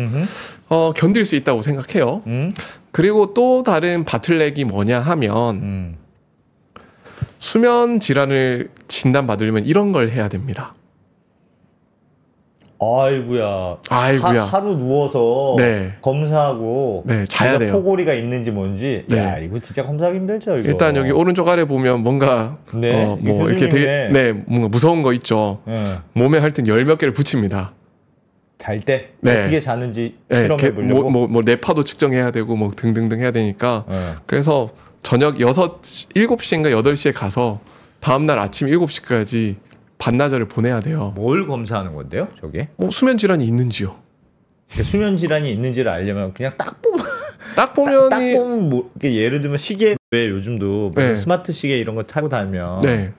견딜 수 있다고 생각해요. 그리고 또 다른 바틀렉이 뭐냐 하면 수면 질환을 진단받으려면 이런 걸 해야 됩니다. 아이고야. 하루 누워서 네. 검사하고 네, 자야 돼요. 포골이가 있는지 뭔지. 네. 야, 이거 진짜 검사하기 힘들죠, 이거. 일단 여기 오른쪽 아래 보면 뭔가 네, 뭐 이렇게 되게 뭔가 무서운 거 있죠. 네. 몸에 하여튼 10몇 개를 붙입니다. 잘 때 네. 어떻게 자는지 네, 실험해 보려고. 뭐 뇌파도 측정해야 되고 뭐 등등등 해야 되니까. 네. 그래서 저녁 7시인가 8시에 가서 다음 날 아침 7시까지 반나절을 보내야 돼요. 뭘 검사하는 건데요, 저게? 수면 질환이 있는지요. 수면 질환이 있는지를 알려면 그냥 딱 보면 딱 보면이 딱 보면 뭐 예를 들면 시계 왜 요즘도 무슨 네. 스마트 시계 이런 거 타고 다니면 네.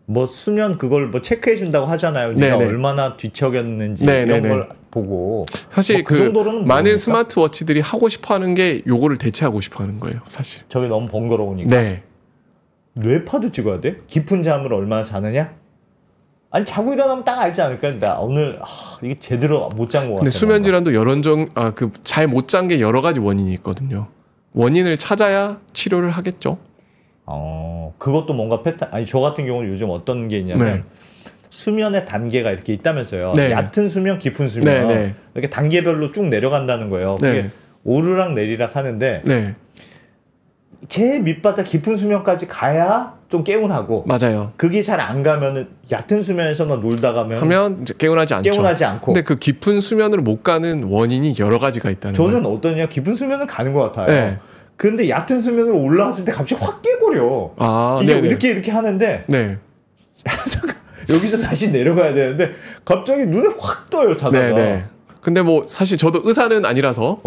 뭐 수면 그걸 뭐 체크해 준다고 하잖아요. 네, 네가 네. 얼마나 뒤척였는지 네, 이런 네, 걸 보고 사실 뭐그 정도로는 많은 모르니까? 스마트워치들이 하고 싶어 하는 게 요거를 대체하고 싶어 하는 거예요, 사실. 저게 너무 번거로우니까. 네. 뇌파도 찍어야 돼? 깊은 잠을 얼마나 자느냐? 아니 자고 일어나면 딱 알지 않을까? 나 오늘 이게 제대로 못 잔 것 같아. 근데 수면 질환도 잘 못 잔 게 여러 가지 원인이 있거든요. 원인을 찾아야 치료를 하겠죠. 그것도 뭔가 패턴. 아니 저 같은 경우는 요즘 어떤 게 있냐면 네. 수면의 단계가 이렇게 있다면서요. 네. 얕은 수면, 깊은 수면 네. 이렇게 단계별로 쭉 내려간다는 거예요. 그게 네. 오르락 내리락 하는데 네. 제일 밑바닥 깊은 수면까지 가야 좀 개운하고 맞아요. 그게 잘 안 가면은 얕은 수면에서만 놀다 가면 이제 개운하지 않죠. 개운하지 않고. 근데 그 깊은 수면으로 못 가는 원인이 여러 가지가 있다는 거예요. 저는 어떠냐 깊은 수면은 가는 것 같아요. 네. 근데 얕은 수면으로 올라갔을 때 갑자기 확 깨버려. 이게 네네. 이렇게 하는데 네. 여기서 다시 내려가야 되는데 갑자기 눈에 확 떠요 자다가. 네. 근데 뭐 사실 저도 의사는 아니라서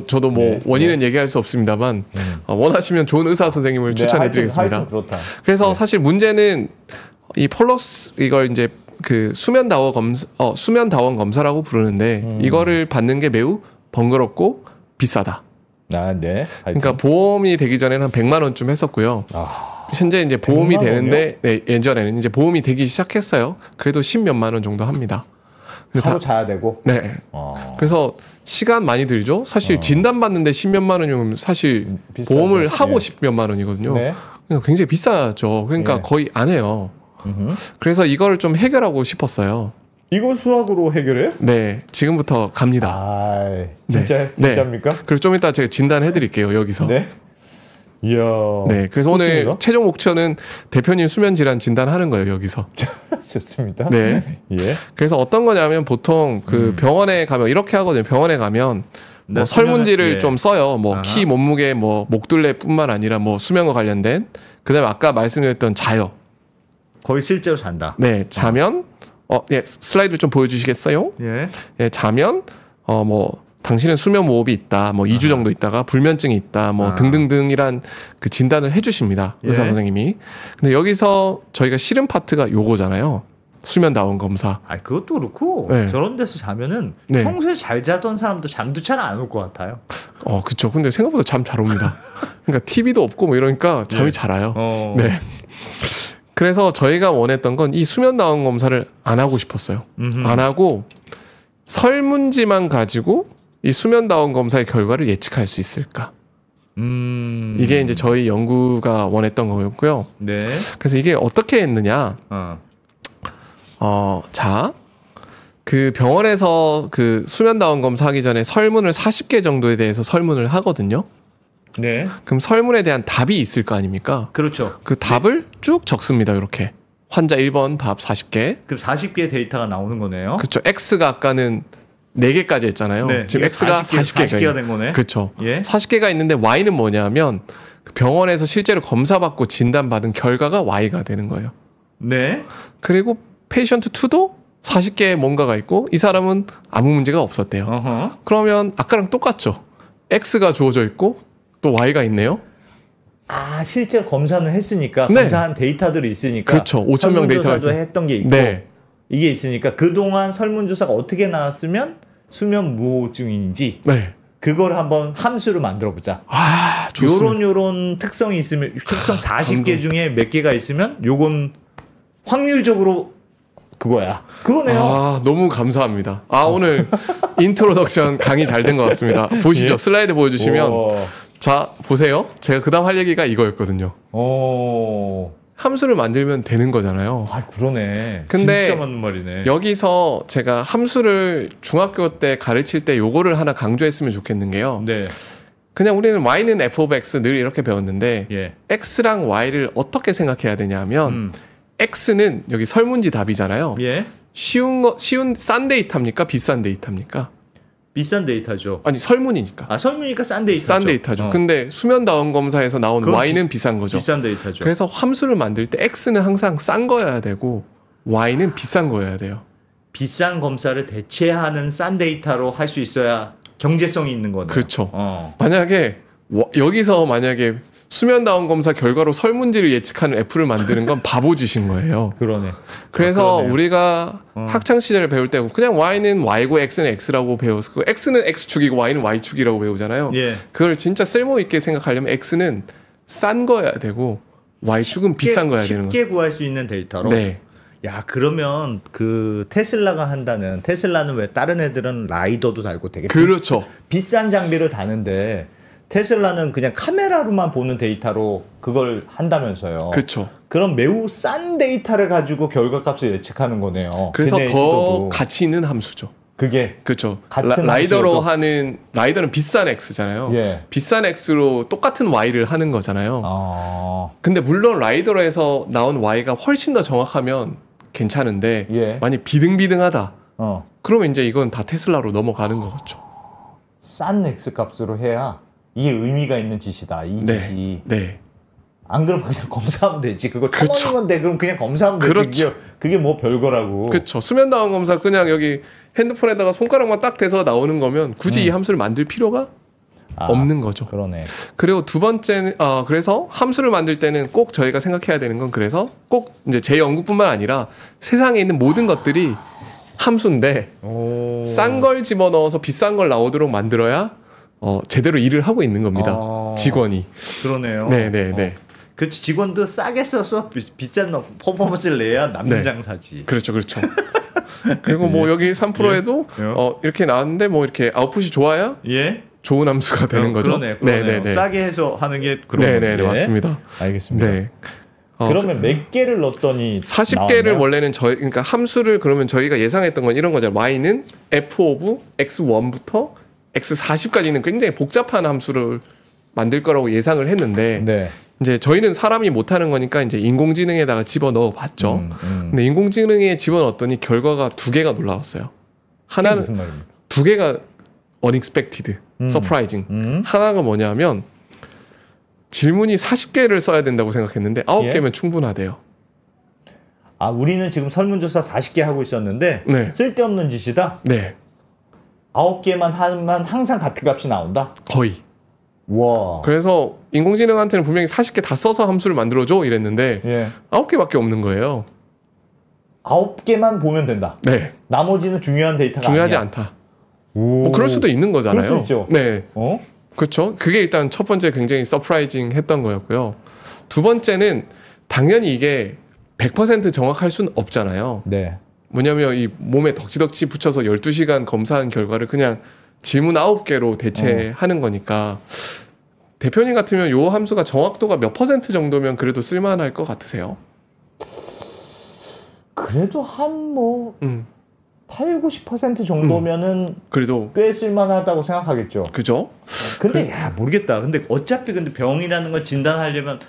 저도 뭐 원인은 얘기할 수 없습니다만 원하시면 좋은 의사 선생님을 추천해드리겠습니다. 하여튼 그렇다. 그래서 사실 문제는 이 폴러스 이걸 이제 그 수면 다원 검사라고 부르는데 이거를 받는 게 매우 번거롭고 비싸다. 네. 그러니까 보험이 되기 전에는 한 100만 원쯤 했었고요. 현재 이제 보험이 100만 되는데 예전에는 이제 보험이 되기 시작했어요. 그래도 10몇만 원 정도 합니다. 하루 자야 되고. 네. 그래서 시간 많이 들죠. 사실 진단 받는데 10몇만 원이면 사실 비싸죠. 보험을 하고 10몇만 원이거든요. 네. 그러니까 굉장히 비싸죠. 그러니까 거의 안 해요. 그래서 이거를 좀 해결하고 싶었어요. 이걸 수학으로 해결해? 네, 지금부터 갑니다. 진짜입니까? 그리고 좀 이따 제가 진단해 드릴게요, 여기서. 네. 이야. 네, 그래서 좋습니다. 오늘 최종 목표는 대표님 수면 질환 진단하는 거예요, 여기서. 좋습니다. 네. 예. 그래서 어떤 거냐면 보통 그 병원에 가면 이렇게 하거든요. 병원에 가면 뭐 설문지를 좀 써요. 뭐 키, 몸무게, 뭐 목둘레뿐만 아니라 뭐 수면과 관련된. 그다음에 아까 말씀드렸던 자요. 거의 실제로 잔다. 네, 자면 슬라이드를 좀 보여주시겠어요? 예. 예, 자면 뭐 당신은 수면 무호흡이 있다. 뭐 2주 정도 있다가 불면증이 있다. 뭐 등등등이란 그 진단을 해주십니다. 의사 선생님이. 근데 여기서 저희가 싫은 파트가 요거잖아요. 수면 다원 검사. 그것도 그렇고 저런 데서 자면은 평소에 잘 자던 사람도 잠도 잘 안 올 것 같아요. 그쵸. 근데 생각보다 잠 잘 옵니다. 그러니까 TV도 없고 뭐 이러니까 잠이 잘 와요. 네. 그래서 저희가 원했던 건 이 수면 다원 검사를 안 하고 싶었어요. 안 하고 설문지만 가지고 이 수면 다원 검사의 결과를 예측할 수 있을까? 이게 이제 저희 연구가 원했던 거였고요. 네. 그래서 이게 어떻게 했느냐? 자, 그 병원에서 그 수면 다원 검사하기 전에 설문을 40개 정도에 대해서 설문을 하거든요. 네. 그럼 설문에 대한 답이 있을 거 아닙니까? 그렇죠. 그 답을 쭉 적습니다. 이렇게. 환자 1번 답 40개. 그럼 40개의 데이터가 나오는 거네요. 그렇죠. X가 아까는 4개까지 했잖아요. 지금 X가 40개가 된 거네. 그렇죠. 40개가 있는데 Y는 뭐냐면 병원에서 실제로 검사받고 진단받은 결과가 Y가 되는 거예요. 네. 그리고 페이션트 2도 40개의 뭔가가 있고 이 사람은 아무 문제가 없었대요. 그러면 아까랑 똑같죠. X가 주어져 있고 또 Y가 있네요. 실제로 검사는 했으니까 검사한 데이터들이 있으니까 그렇죠. 5,000명 데이터가 있어요. 했던 게 있고 이게 있으니까 그동안 설문조사가 어떻게 나왔으면 수면 무호흡증인지 그걸 한번 함수로 만들어 보자. 좋습니다. 요런 특성이 있으면 특성 40개 중에 몇 개가 있으면 요건 확률적으로 그거네요. 너무 감사합니다. 오늘 인트로덕션 강의 잘 된 것 같습니다. 보시죠. 슬라이드 보여주시면 자 보세요. 제가 그다음 할 얘기가 이거였거든요. 함수를 만들면 되는 거잖아요. 그러네. 근데 진짜 맞는 말이네. 여기서 제가 함수를 중학교 때 가르칠 때 요거를 하나 강조했으면 좋겠는 게요. 그냥 우리는 y는 f of x 늘 이렇게 배웠는데 x랑 y를 어떻게 생각해야 되냐면 x는 여기 설문지 답이잖아요. 쉬운 싼 데이터입니까? 비싼 데이터입니까? 비싼 데이터죠. 아니 설문이니까. 설문이니까 싼 데이터죠. 싼 데이터죠. 근데 수면 다원 검사에서 나온 y는 비싼 거죠. 비싼 데이터죠. 그래서 함수를 만들 때 x는 항상 싼 거여야 되고 y는 비싼 거여야 돼요. 비싼 검사를 대체하는 싼 데이터로 할 수 있어야 경제성이 있는 거네요. 그렇죠. 만약에 여기서 만약에 수면 다원 검사 결과로 설문지를 예측하는 애플을 만드는 건 바보짓인 거예요. 그러네. 그래서 우리가 학창 시절에 배울 때 그냥 y는 y고 x는 x라고 배웠고 x는 x축이고 y는 y축이라고 배우잖아요. 그걸 진짜 쓸모 있게 생각하려면 x는 싼 거여야 되고 Y축은 비싼 거야 되는 쉽게 구할 수 있는 데이터로. 네. 야, 그러면 그 테슬라가 한다는, 테슬라는 왜 다른 애들은 라이더도 달고 되게 그렇죠. 비싼 장비를 다는데 테슬라는 그냥 카메라로만 보는 데이터로 그걸 한다면서요. 그렇죠. 그럼 매우 싼 데이터를 가지고 결과값을 예측하는 거네요. 그래서 더 시도도. 가치 있는 함수죠. 그게 그렇죠. 같은 라이더로 함수여도. 하는 라이더는 비싼 X잖아요. 예. 비싼 X로 똑같은 Y를 하는 거잖아요. 근데 물론 라이더로 해서 나온 Y가 훨씬 더 정확하면 괜찮은데 예. 만약 비등비등하다. 어. 그러면 이제 이건 다 테슬라로 넘어가는 거겠죠. 싼 X 값으로 해야 이게 의미가 있는 짓이다. 이 네. 짓이. 네. 안 그러면 그냥 검사하면 되지. 그거 그렇죠. 1,000원인 건데 그럼 그냥 검사하면 되지. 그렇죠. 그게 뭐 별거라고. 그렇죠. 수면 다운 검사 그냥 여기 핸드폰에다가 손가락만 딱 대서 나오는 거면 굳이 이 함수를 만들 필요가 없는 거죠. 그러네. 그리고 두 번째는 그래서 함수를 만들 때는 꼭 저희가 생각해야 되는 건 그래서 꼭 이제 제 연구뿐만 아니라 세상에 있는 모든 것들이 함수인데 싼 걸 집어넣어서 비싼 걸 나오도록 만들어야 제대로 일을 하고 있는 겁니다. 직원이. 그러네요. 네네네. 그렇지. 직원도 싸게 써서 비싼 퍼포먼스를 내야 남는 네. 장사지. 그렇죠, 그렇죠. 그리고 뭐 여기 3%에도 이렇게 나왔는데 뭐 이렇게 아웃풋이 좋아야 예. 좋은 함수가 되는 거죠. 그러네요. 네네네. 싸게 해서 하는 게 그런 네네네 건데. 맞습니다. 알겠습니다. 네. 그러면 몇 개를 넣었더니 40개를 나왔나요? 원래는 그러니까 함수를 그러면 저희가 예상했던 건 이런 거죠. y는 f 오브 x1부터 x40까지는 굉장히 복잡한 함수를 만들 거라고 예상을 했는데 네. 이제 저희는 사람이 못하는 거니까 이제 인공지능에다가 집어넣어 봤죠. 근데 인공지능에 집어넣었더니 결과가 두 개가 놀라웠어요. 하나는 무슨 말입니까? 두 개가 unexpected, surprising. 하나가 뭐냐면 질문이 40개를 써야 된다고 생각했는데 9개면 예? 충분하대요. 아, 우리는 지금 설문조사 40개 하고 있었는데 네. 쓸데없는 짓이다. 네. 9개만 하면 항상 같은 값이 나온다. 거의. 와. 그래서 인공지능한테는 분명히 40개 다 써서 함수를 만들어줘 이랬는데 예. 9개밖에 없는 거예요. 9개만 보면 된다. 네. 나머지는 중요한 데이터가 중요하지 아니야. 않다. 오. 뭐 그럴 수도 있는 거잖아요. 그럴 수 있죠. 네. 어? 그렇죠. 그게 일단 첫 번째 굉장히 서프라이징 했던 거였고요. 두 번째는 당연히 이게 100% 정확할 수는 없잖아요. 네. 뭐냐면 이 몸에 덕지덕지 붙여서 12시간 검사한 결과를 그냥 질문 9개로 대체하는 거니까 대표님 같으면 요 함수가 정확도가 몇 % 정도면 그래도 쓸만할 것 같으세요? 그래도 한 뭐 8, 90% 정도면은 그래도 꽤 쓸만하다고 생각하겠죠. 그죠? 근데 야, 모르겠다. 근데 어차피 근데 병이라는 걸 진단하려면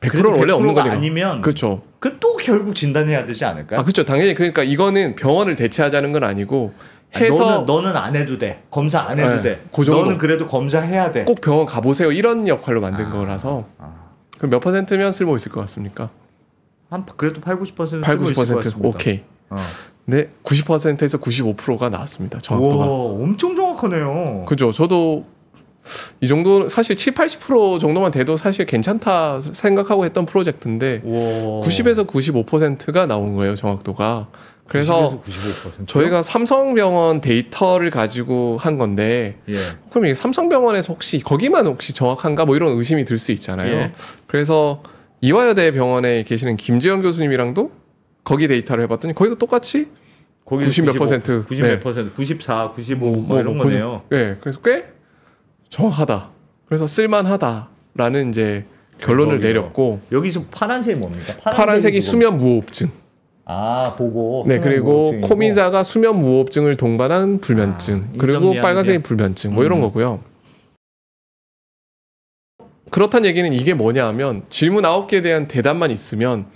100%는 원래 없는 100%가 거니까. 아니면 그렇죠. 그 또 결국 진단해야 되지 않을까? 아, 그렇죠. 당연히 그러니까 이거는 병원을 대체하자는 건 아니고 해서 너는 안 해도 돼. 검사 안 해도 네, 돼. 그 정도. 너는 그래도 검사해야 돼. 꼭 병원 가보세요. 이런 역할로 만든 거라서 그럼 몇 %면 쓸모 있을 것 같습니까? 한 그래도 8, 90% 8, 쓰고 있을 것 90% 같습니다. 오케이. 어. 네, 90%에서 95%가 나왔습니다. 정확도가. 와, 엄청 정확하네요. 그죠. 저도 이 정도 사실 7, 80% 정도만 돼도 사실 괜찮다 생각하고 했던 프로젝트인데 와. 90에서 95%가 나온 거예요. 정확도가. 그래서 95%? 저희가 삼성병원 데이터를 가지고 한 건데 예. 그럼 이게 삼성병원에서 혹시 거기만 혹시 정확한가 뭐 이런 의심이 들 수 있잖아요. 예. 그래서 이화여대 병원에 계시는 김재현 교수님이랑도 거기 데이터를 해봤더니 거기도 똑같이 거기 90 몇 %. 90 네. 몇 %, 94, 95 뭐 이런 그 거네요. 네, 그래서 꽤 정확하다. 그래서 쓸만하다라는 이제 결론을 대박이다. 내렸고 여기서 파란색이 뭡니까? 파란색이 그거- 수면 무호흡증. 아, 보고. 네, 수면 그리고 무호흡증이고. 코미자가 수면 무호흡증을 동반한 불면증. 그리고 인썸니아인데. 빨간색이 불면증. 뭐 이런 거고요. 그렇다는 얘기는 이게 뭐냐 하면 질문 9개에 대한 대답만 있으면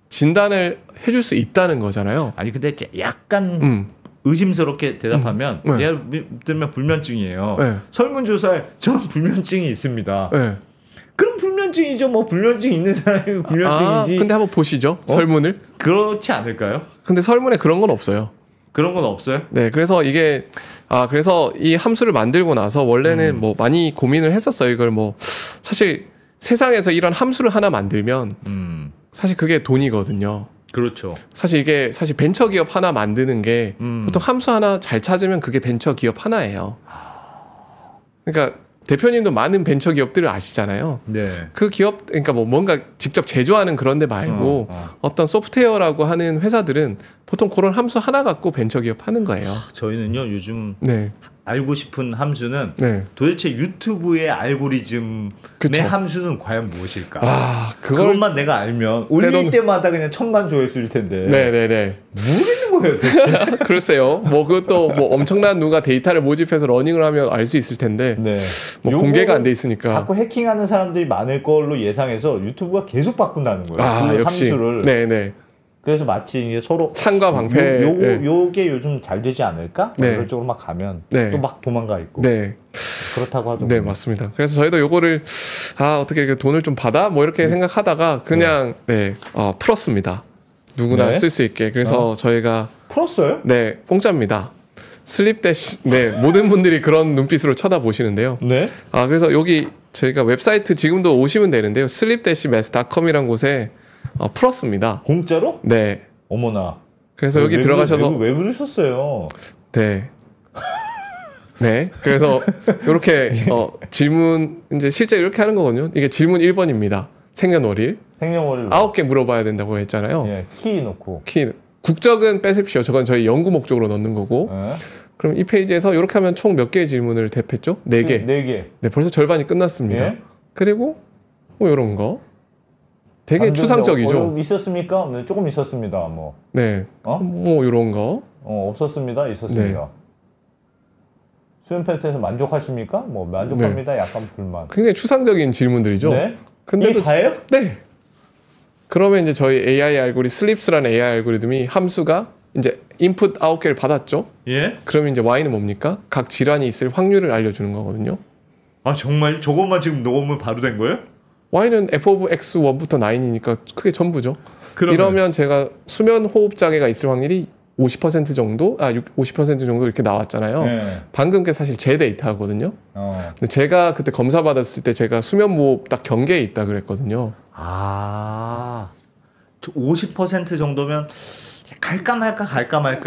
진단을 해줄 수 있다는 거잖아요. 아니 근데 약간 의심스럽게 대답하면 네. 예를 들면 불면증이에요. 네. 설문조사에 저는 불면증이 있습니다. 네. 그럼 불면증이죠. 뭐 불면증 있는 사람이 불면증이지. 근데 한번 보시죠. 설문을. 그렇지 않을까요? 근데 설문에 그런 건 없어요. 그런 건 없어요? 네, 그래서 이게 그래서 이 함수를 만들고 나서 원래는 뭐 많이 고민을 했었어요. 이걸 뭐 사실 세상에서 이런 함수를 하나 만들면 사실 그게 돈이거든요. 그렇죠. 사실 이게 사실 벤처 기업 하나 만드는 게 보통 함수 하나 잘 찾으면 그게 벤처 기업 하나예요. 그러니까 대표님도 많은 벤처 기업들을 아시잖아요. 네. 그 기업 그러니까 뭐 뭔가 직접 제조하는 그런 데 말고 어떤 소프트웨어라고 하는 회사들은 보통 그런 함수 하나 갖고 벤처 기업 하는 거예요. 저희는요 요즘 네. 알고 싶은 함수는 네. 도대체 유튜브의 알고리즘의 그쵸. 함수는 과연 무엇일까? 아, 그것만 내가 알면 올릴 때마다 그냥 1000만 조회수일 텐데. 네네네. 모르는 거예요, 대체. 글쎄요. 뭐 그것도 뭐 엄청난 누가 데이터를 모집해서 러닝을 하면 알 수 있을 텐데. 네. 뭐 공개가 안 돼 있으니까. 자꾸 해킹하는 사람들이 많을 걸로 예상해서 유튜브가 계속 바꾼다는 거예요. 아, 그 역시. 함수를. 네네. 그래서 마치 이게 서로 창과 방패. 요게 요즘 잘 되지 않을까? 네. 이런 쪽으로 막 가면 네. 또 막 도망가 있고. 네. 그렇다고 하더라고요. 네, 맞습니다. 그래서 저희도 요거를 어떻게 이렇게 돈을 좀 받아? 뭐 이렇게 생각하다가 그냥 풀었습니다. 누구나 네. 쓸 수 있게. 그래서 저희가 풀었어요? 네, 공짜입니다. 슬립대시 모든 분들이 그런 눈빛으로 쳐다보시는데요. 네. 그래서 여기 저희가 웹사이트 지금도 오시면 되는데요. sleep-mass.com이라는 곳에 풀었습니다. 공짜로? 네. 어머나. 그래서 여기 들어가셔서 왜 그러셨어요? 네. 네. 그래서 이렇게 질문 이제 실제 이렇게 하는 거거든요. 이게 질문 1번입니다. 생년월일. 생년월일 9개 물어봐야 된다고 했잖아요. 예, 키 넣고. 키 국적은 빼십시오. 저건 저희 연구 목적으로 넣는 거고. 예. 그럼 이 페이지에서 이렇게 하면 총 몇 개의 질문을 대표했죠? 4개. 4개. 네, 벌써 절반이 끝났습니다. 예? 그리고 뭐 이런 거. 되게 추상적이죠. 어려움 있었습니까? 네, 조금 있었습니다. 뭐. 네. 뭐 이런 거. 없었습니다. 있었습니다. 네. 수면 패턴에서 만족하십니까? 뭐 만족합니다. 약간 불만. 굉장히 추상적인 질문들이죠. 네. 근데도 이게 다예요? 네. 그러면 이제 저희 AI 알고리즘, 슬립스라는 AI 알고리즘이 함수가 이제 인풋 9개를 받았죠. 예? 그러면 이제 Y는 뭡니까? 각 질환이 있을 확률을 알려주는 거거든요. 아 정말 저것만 지금 녹음을 바로 된 거예요? Y는 f of x 1부터 9이니까 크게 전부죠. 그러면... 이러면 제가 수면 호흡 장애가 있을 확률이 50% 정도, 50% 정도 이렇게 나왔잖아요. 네. 방금 게 사실 제 데이터거든요. 근데 제가 그때 검사 받았을 때 제가 수면 무호흡 딱 경계에 있다 그랬거든요. 50% 정도면 갈까 말까.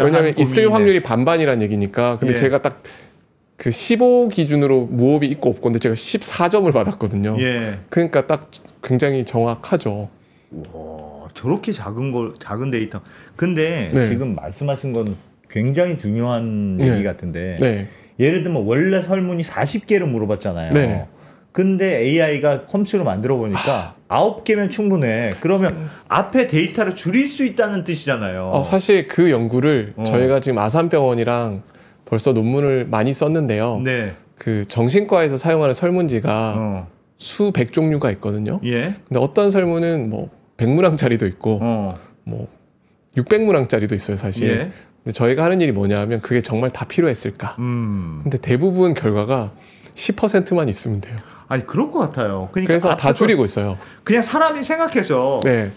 왜냐하면 있을 확률이 반반이란 얘기니까. 근데 제가 딱 그 15 기준으로 무호흡이 있고 없고, 근데 제가 14점을 받았거든요. 예. 그러니까 딱 굉장히 정확하죠. 와, 저렇게 작은 데이터. 근데 네. 지금 말씀하신 건 굉장히 중요한 얘기 같은데. 네. 예를 들면 원래 설문이 40개를 물어봤잖아요. 네. 근데 AI가 컴퓨터로 만들어 보니까 9개면 충분해. 그러면 앞에 데이터를 줄일 수 있다는 뜻이잖아요. 사실 그 연구를 저희가 지금 아산병원이랑 벌써 논문을 많이 썼는데요. 네. 그 정신과에서 사용하는 설문지가 수백 종류가 있거든요. 예. 근데 어떤 설문은 뭐 100문항짜리도 있고 뭐 600문항짜리도 있어요, 사실. 예. 근데 저희가 하는 일이 뭐냐면 그게 정말 다 필요했을까? 근데 대부분 결과가 10%만 있으면 돼요. 아니 그럴 것 같아요. 그러니까 그래서 다 줄이고 있어요. 그냥 사람이 생각해서 네,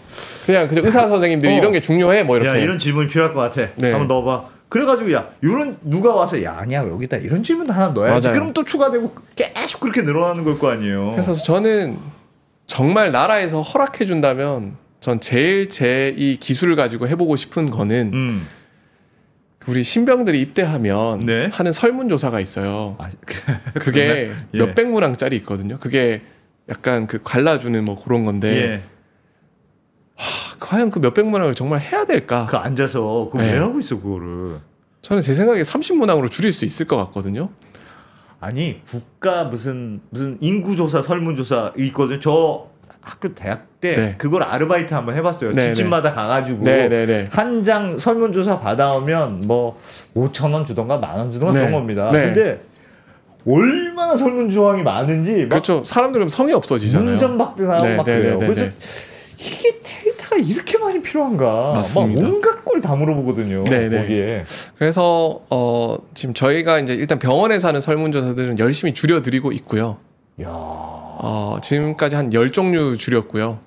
그냥 의사 선생님들이 이런 게 중요해 뭐 이렇게. 야, 이런 질문이 필요할 것 같아. 네. 한번 넣어봐. 그래가지고 이런 누가 와서 아니야 여기다 이런 질문 하나 넣어야지. 맞아요. 그럼 또 추가되고 계속 그렇게 늘어나는 걸 거 아니에요. 그래서 저는 정말 나라에서 허락해 준다면 전 제일 제 이 기술을 가지고 해보고 싶은 거는 우리 신병들이 입대하면 네. 하는 설문조사가 있어요. 그게 예. 몇백 문항짜리 있거든요. 그게 약간 그 갈라주는 뭐 그런 건데 예. 과연 그 몇백 문항을 정말 해야 될까? 그 앉아서 그거 네. 왜 하고 있어 그거를? 저는 제 생각에 30문항으로 줄일 수 있을 것 같거든요. 아니 국가 무슨 인구조사 설문조사 있거든요. 저 학교 대학 때 네. 그걸 아르바이트 한번 해봤어요. 네, 집집마다 가가지고 네. 한 장 설문조사 받아오면 뭐 5,000원 주던가 10,000원 주던가 네. 그런 겁니다. 네. 근데 얼마나 설문 조항이 많은지 막 그렇죠. 사람들은 성이 없어지잖아요. 문전박대 나오고 네, 막 그래요. 네. 그래서 이게 데이터가 이렇게 많이 필요한가? 맞습니다. 막 온갖 걸 다 물어보거든요. 네. 거기에. 그래서 지금 저희가 이제 일단 병원에서 하는 설문조사들은 열심히 줄여드리고 있고요. 야. 지금까지 한 10종류 줄였고요.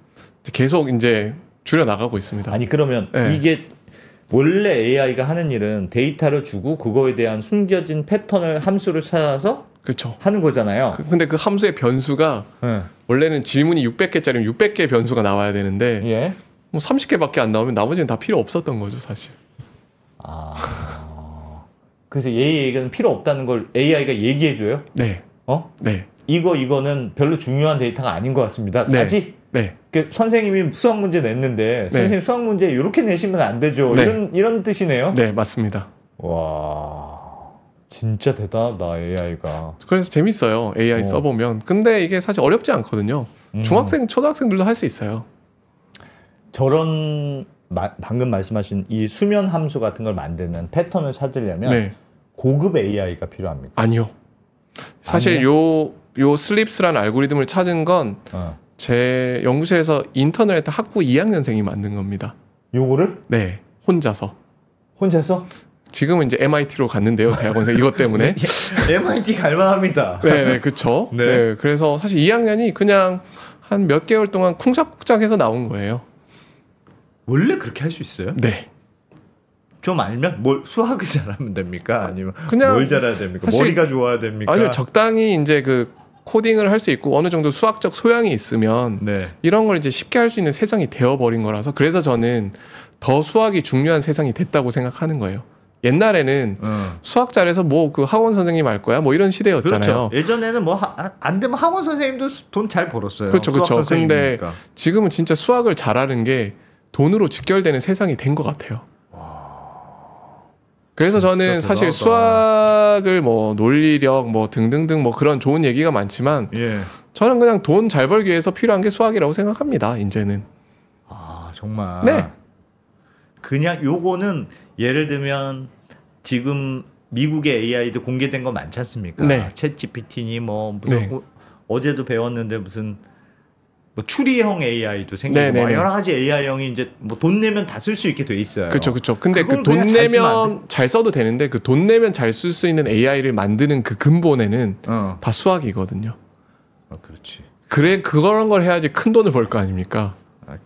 계속 이제 줄여 나가고 있습니다. 아니 그러면 이게 원래 AI가 하는 일은 데이터를 주고 그거에 대한 숨겨진 패턴을 함수를 찾아서 그렇죠. 하는 거잖아요. 근데 그 함수의 변수가 원래는 질문이 600개짜리면 600개의 변수가 나와야 되는데 예. 뭐 30개밖에 안 나오면 나머지는 다 필요 없었던 거죠, 사실. 그래서 얘 얘기는 필요 없다는 걸 AI가 얘기해 줘요? 네. 네. 이거는 별로 중요한 데이터가 아닌 것 같습니다. 네. 까지? 네. 그 선생님이 수학 문제 냈는데 선생님 수학 문제 이렇게 내시면 안 되죠. 네. 이런 뜻이네요. 네, 맞습니다. 와, 진짜 대단하다 AI가. 그래서 재밌어요. AI 써보면. 근데 이게 사실 어렵지 않거든요. 중학생, 초등학생들도 할 수 있어요. 저런 방금 말씀하신 이 수면 함수 같은 걸 만드는 패턴을 찾으려면 네. 고급 AI가 필요합니까? 아니요. 사실 요 슬립스라는 알고리즘을 찾은 건 제 연구실에서 인턴을 했던 학부 2학년생이 만든 겁니다. 요거를? 네, 혼자서. 혼자서? 지금은 이제 MIT로 갔는데요, 대학원생 이것 때문에. MIT 갈만합니다. 네, 그렇죠. 네. 네, 그래서 사실 2학년이 그냥 한 몇 개월 동안 쿵짝쿵짝해서 나온 거예요. 원래 그렇게 할 수 있어요? 네. 좀 알면 뭘 수학을 잘하면 됩니까? 아니면 그냥 뭘 잘해야 됩니까? 머리가 좋아야 됩니까? 아니요, 적당히 이제 그 코딩을 할 수 있고 어느 정도 수학적 소양이 있으면 네. 이런 걸 이제 쉽게 할 수 있는 세상이 되어버린 거라서 그래서 저는 더 수학이 중요한 세상이 됐다고 생각하는 거예요. 옛날에는 수학 잘해서 뭐 그 학원 선생님 할 거야 뭐 이런 시대였잖아요. 그렇죠. 예전에는 뭐 안 되면 학원 선생님도 돈 잘 벌었어요. 그렇죠, 그렇죠. 근데 지금은 진짜 수학을 잘하는 게 돈으로 직결되는 세상이 된 것 같아요. 그래서 저는 사실 수학을 뭐 논리력 뭐 등등등 뭐 그런 좋은 얘기가 많지만 저는 그냥 돈 잘 벌기 위해서 필요한 게 수학이라고 생각합니다. 이제는. 아 정말. 네. 그냥 요거는 예를 들면 지금 미국의 AI도 공개된 거 많지 않습니까? 네. 챗 GPT니 뭐 무슨 어제도 배웠는데 무슨 뭐 추리형 AI도 생기고 뭐 여러 가지 AI형이 이제 뭐 돈 내면 다 쓸 수 있게 돼 있어요. 그렇죠, 그렇죠. 근데 그 돈 내면 잘 써도 되는데 그 돈 내면 잘 쓸 수 있는 AI를 만드는 그 근본에는 다 수학이거든요. 그렇지. 그래 그런 걸 해야지 큰 돈을 벌 거 아닙니까?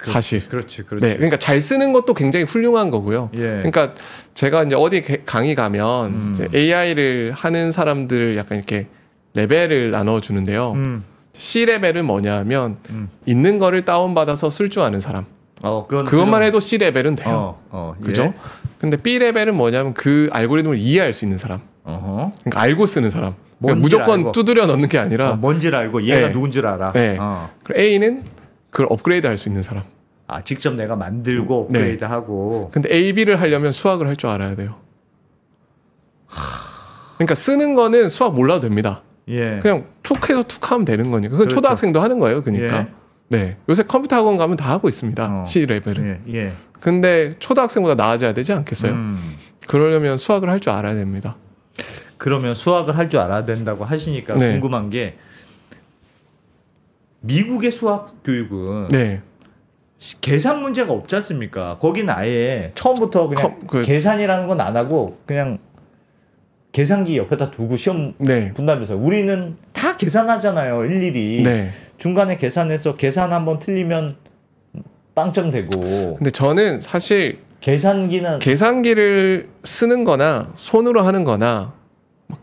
사실. 그렇지. 네, 그러니까 잘 쓰는 것도 굉장히 훌륭한 거고요. 그러니까 제가 이제 어디 강의 가면 이제 AI를 하는 사람들 약간 이렇게 레벨을 나눠 주는데요. C 레벨은 뭐냐면 있는 거를 다운 받아서 쓸 줄 아는 사람. 그것만 해도 C 레벨은 돼요. 그죠? 근데 B 레벨은 뭐냐면 그 알고리즘을 이해할 수 있는 사람. 그러니까 알고 쓰는 사람. 그러니까 무조건 알고. 두드려 넣는 게 아니라 뭔지를 알고 얘가 네. 누군 줄 알아. 네. 그리고 A는 그걸 업그레이드 할 수 있는 사람. 아, 직접 내가 만들고 업그레이드 하고. 근데 A, B를 하려면 수학을 할 줄 알아야 돼요. 그러니까 쓰는 거는 수학 몰라도 됩니다. 그냥 툭 해서 툭 하면 되는 거니까. 그건 초등학생도 하는 거예요. 그러니까. 네. 요새 컴퓨터 학원 가면 다 하고 있습니다. C 레벨은. 근데 초등학생보다 나아져야 되지 않겠어요? 그러려면 수학을 할 줄 알아야 됩니다. 그러면 수학을 할 줄 알아야 된다고 하시니까 궁금한 게 미국의 수학 교육은 계산 문제가 없지 않습니까? 거기는 아예 처음부터 그냥 계산이라는 건 안 하고 그냥 계산기 옆에다 두고 시험 본다면서요. 우리는 다 계산하잖아요. 일일이. 중간에 계산해서 계산 한번 틀리면 빵점 되고. 근데 저는 사실 계산기를 쓰는 거나 손으로 하는 거나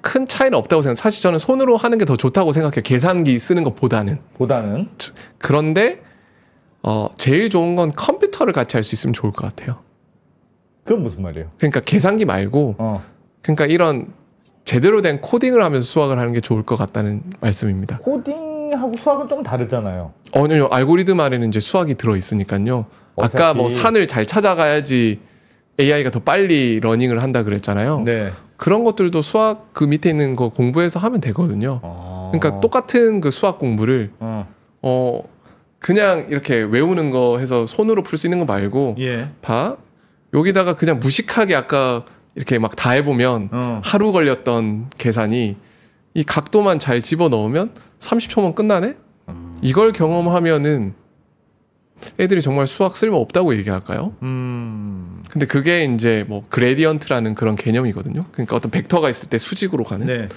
큰 차이는 없다고 생각해요. 사실 저는 손으로 하는 게 더 좋다고 생각해요. 계산기 쓰는 것보다는. 그런데 제일 좋은 건 컴퓨터를 같이 할 수 있으면 좋을 것 같아요. 그건 무슨 말이에요? 그러니까 계산기 말고 그러니까 이런 제대로 된 코딩을 하면서 수학을 하는 게 좋을 것 같다는 말씀입니다. 코딩하고 수학은 좀 다르잖아요. 아니요. 알고리즘 안에는 이제 수학이 들어있으니까요. 아까 뭐 산을 잘 찾아가야지 AI가 더 빨리 러닝을 한다 그랬잖아요. 그런 것들도 수학 그 밑에 있는 거 공부해서 하면 되거든요. 그러니까 똑같은 그 수학 공부를 그냥 이렇게 외우는 거 해서 손으로 풀 수 있는 거 말고 봐 여기다가 그냥 무식하게 아까 이렇게 막 다 해보면 하루 걸렸던 계산이 이 각도만 잘 집어넣으면 30초면 끝나네? 이걸 경험하면은 애들이 정말 수학 쓸모 없다고 얘기할까요? 근데 그게 이제 뭐 그레디언트라는 그런 개념이거든요. 그러니까 어떤 벡터가 있을 때 수직으로 가는.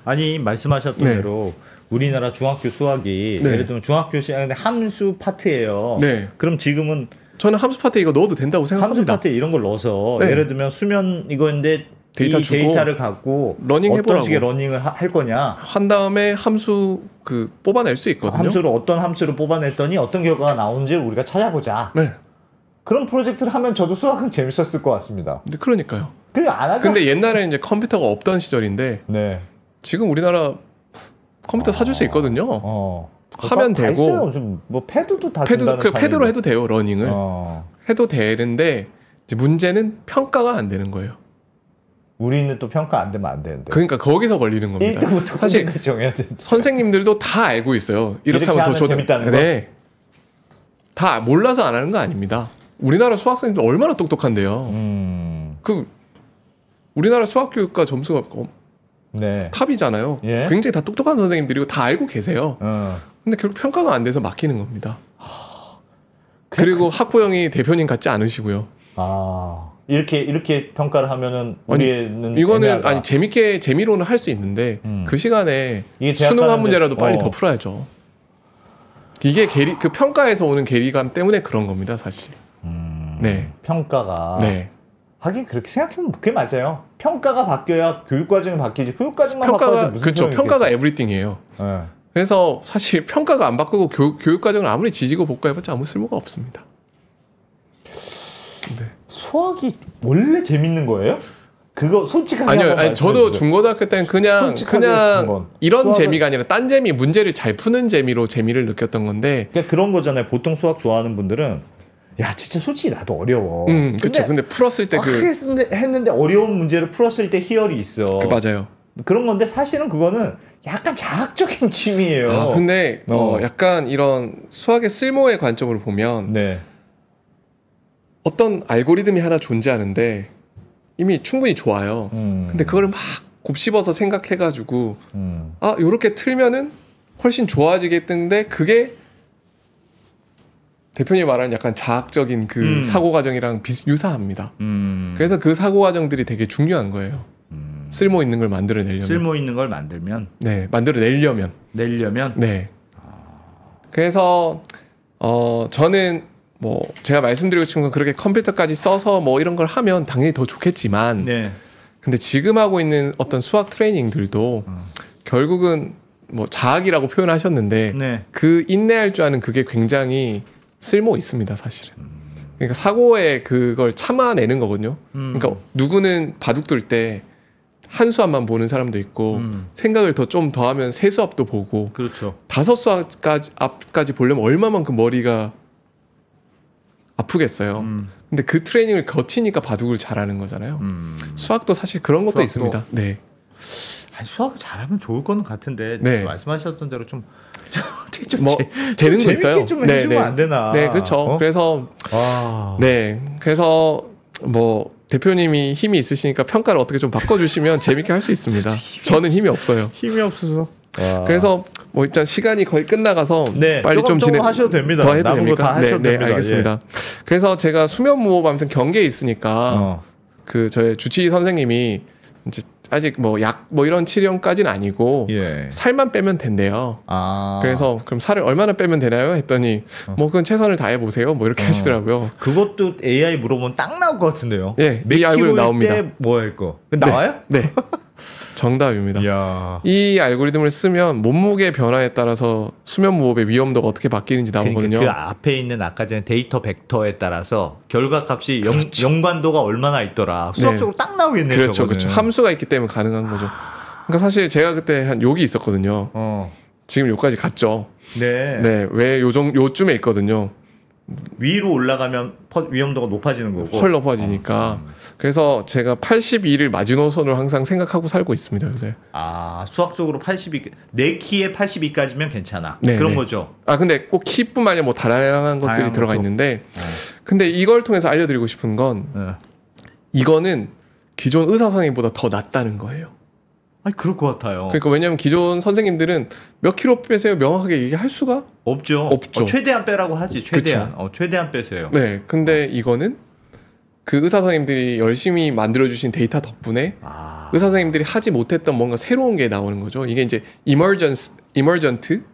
아니 말씀하셨던 대로 우리나라 중학교 수학이 예를 들면 중학교 시간에 함수 파트예요. 그럼 지금은 저는 함수 파트에 이거 넣어도 된다고 생각합니다. 함수 파트에 이런 걸 넣어서 예를 들면 수면 이거인데 데이터 이 데이터를 갖고 러닝 어떤 해보라고. 식의 러닝을 할 거냐 한 다음에 함수 그 뽑아낼 수 있거든요. 함수를 어떤 함수를 뽑아냈더니 어떤 결과가 나오는지를 우리가 찾아보자. 그런 프로젝트를 하면 저도 수학은 재밌었을 것 같습니다. 근데 그러니까요. 그냥 안 하죠. 근데 옛날에는 이제 컴퓨터가 없던 시절인데 지금 우리나라 컴퓨터 사줄 수 있거든요. 하면 다 되고 있어요. 좀 뭐 패드도 다 패드도 준다는 그 패드로 판인데. 해도 돼요. 러닝을 해도 되는데 이제 문제는 평가가 안 되는 거예요. 우리는 또 평가 안 되면 안 되는데. 그러니까 거기서 걸리는 겁니다. 1등부터 사실 9등까지 정해야 돼. 선생님들도 다 알고 있어요. 이렇게 하면 더 좋다. 재밌다는 거. 네. 다 몰라서 안 하는 거 아닙니다. 우리나라 수학생들 얼마나 똑똑한데요. 그 우리나라 수학 교육과 점수가 네. 탑이잖아요. 예? 굉장히 다 똑똑한 선생님들이고 다 알고 계세요. 근데 결국 평가가 안 돼서 막히는 겁니다. 그리고 학부형이 대표님 같지 않으시고요. 이렇게 평가를 하면은 우리는 이거는 애매하다. 아니 재미로는 할 수 있는데 그 시간에 이게 대학 수능 한 가는데, 문제라도 빨리 더 풀어야죠. 이게 그 평가에서 오는 괴리감 때문에 그런 겁니다, 사실. 네. 평가가 네. 하긴 그렇게 생각하면 그게 맞아요. 평가가 바뀌어야 교육 과정이 바뀌지. 교육 과정만 바꿔도 무슨 그렇죠. 소용이 평가가 있겠어요. 에브리띵이에요. 네. 그래서 사실 평가가 안 바꾸고 교육 과정을 아무리 지지고 볶아해봤자 아무 쓸모가 없습니다. 네. 수학이 원래 재밌는 거예요? 그거 솔직하게 아니요, 한번 저도 말씀해 주세요. 중고등학교 때는 그냥 솔직하게 한번. 이런 수학을- 재미가 아니라 딴 재미, 문제를 잘 푸는 재미로 재미를 느꼈던 건데. 그러니까 그런 거잖아요. 보통 수학 좋아하는 분들은 야 진짜 솔직히 나도 어려워. 그렇죠. 근데 풀었을 때 했는데 어려운 문제를 풀었을 때 희열이 있어. 맞아요. 그런 건데 사실은 그거는 약간 자학적인 취미예요. 근데 약간 이런 수학의 쓸모의 관점으로 보면 네. 어떤 알고리즘이 하나 존재하는데 이미 충분히 좋아요. 근데 그거를 막 곱씹어서 생각해가지고 요렇게 틀면은 훨씬 좋아지겠는데 그게 대표님 말하는 약간 자학적인 그 사고 과정이랑 유사합니다. 그래서 그 사고 과정들이 되게 중요한 거예요. 쓸모 있는 걸 만들어내려면. 쓸모 있는 걸 만들면. 네, 만들어내려면. 내려면. 네. 그래서 저는 뭐 제가 말씀드리고 싶은 건 그렇게 컴퓨터까지 써서 뭐 이런 걸 하면 당연히 더 좋겠지만. 네. 근데 지금 하고 있는 어떤 수학 트레이닝들도 결국은 뭐 자학이라고 표현하셨는데 네. 그 인내할 줄 아는 그게 굉장히 쓸모 있습니다, 사실은. 그러니까 사고에 그걸 참아내는 거거든요. 그러니까 누구는 바둑 둘 때 한 수합만 보는 사람도 있고 생각을 좀 더 하면 세 수합도 보고 그렇죠. 5수합까지 보려면 얼마만큼 머리가 아프겠어요. 근데 그 트레이닝을 거치니까 바둑을 잘하는 거잖아요. 수학도 사실 그런 것도 수학도. 있습니다. 네. 아니, 수학을 잘하면 좋을 건 같은데 네. 말씀하셨던 대로 좀 뭐 재능도 재밌게 있어요. 좀 해주면 안 되나? 네, 그렇죠. 그래서 네, 그래서 뭐 대표님이 힘이 있으시니까 평가를 어떻게 좀 바꿔주시면 재밌게 할 수 있습니다. 저는 힘이 없어요. 힘이 없어서. 그래서 뭐 일단 시간이 거의 끝나가서 네, 빨리 좀 조금 하셔도 됩니다. 더 해도 남은 거 다 됩니까? 네, 하셔도 네, 됩니다. 알겠습니다. 그래서 제가 수면 무호흡 아무튼 경계에 있으니까 그 저희 주치의 선생님이 이제 아직 뭐 약 뭐 이런 치료까지는 아니고 예. 살만 빼면 된대요. 그래서 그럼 살을 얼마나 빼면 되나요? 했더니 뭐 그건 최선을 다해 보세요. 뭐 이렇게 하시더라고요. 그것도 AI 물어보면 딱 나올 것 같은데요. 예, 몇 AI 킬로일 나옵니다. 때 뭐 할 거? 나와요? 네. 정답입니다. 이야. 이 알고리즘을 쓰면 몸무게 변화에 따라서 수면 무호흡의 위험도가 어떻게 바뀌는지 나오거든요. 그러니까 그 앞에 있는 아까 전에 데이터 벡터에 따라서 결과값이 연관도가 얼마나 있더라. 수학적으로 딱 나오겠네요. 그렇죠, 저거는. 그렇죠. 함수가 있기 때문에 가능한 거죠. 그러니까 사실 제가 그때 한 욕이 있었거든요. 지금 요까지 갔죠. 네. 네, 왜 요쯤에 있거든요. 위로 올라가면 위험도가 높아지는 거고. 헐 높아지니까. 그래서 제가 82를 마지노선으로 항상 생각하고 살고 있습니다, 요새. 수학적으로 82, 내 키에 82까지면 괜찮아. 네, 그런 네. 거죠. 근데 꼭 키뿐만 아니라 뭐 다양한 것들이 다양한 들어가 것도. 있는데, 근데 이걸 통해서 알려드리고 싶은 건 이거는 기존 의사 선생님보다 더 낫다는 거예요. 아니 그럴 것 같아요. 그러니까 왜냐하면 기존 선생님들은 몇 킬로 빼세요 명확하게 얘기할 수가 없죠. 최대한 빼라고 하지. 최대한. 최대한 빼세요. 네, 근데 이거는 그 의사 선생님들이 열심히 만들어주신 데이터 덕분에 의사 선생님들이 하지 못했던 뭔가 새로운 게 나오는 거죠. 이게 이제 emergent,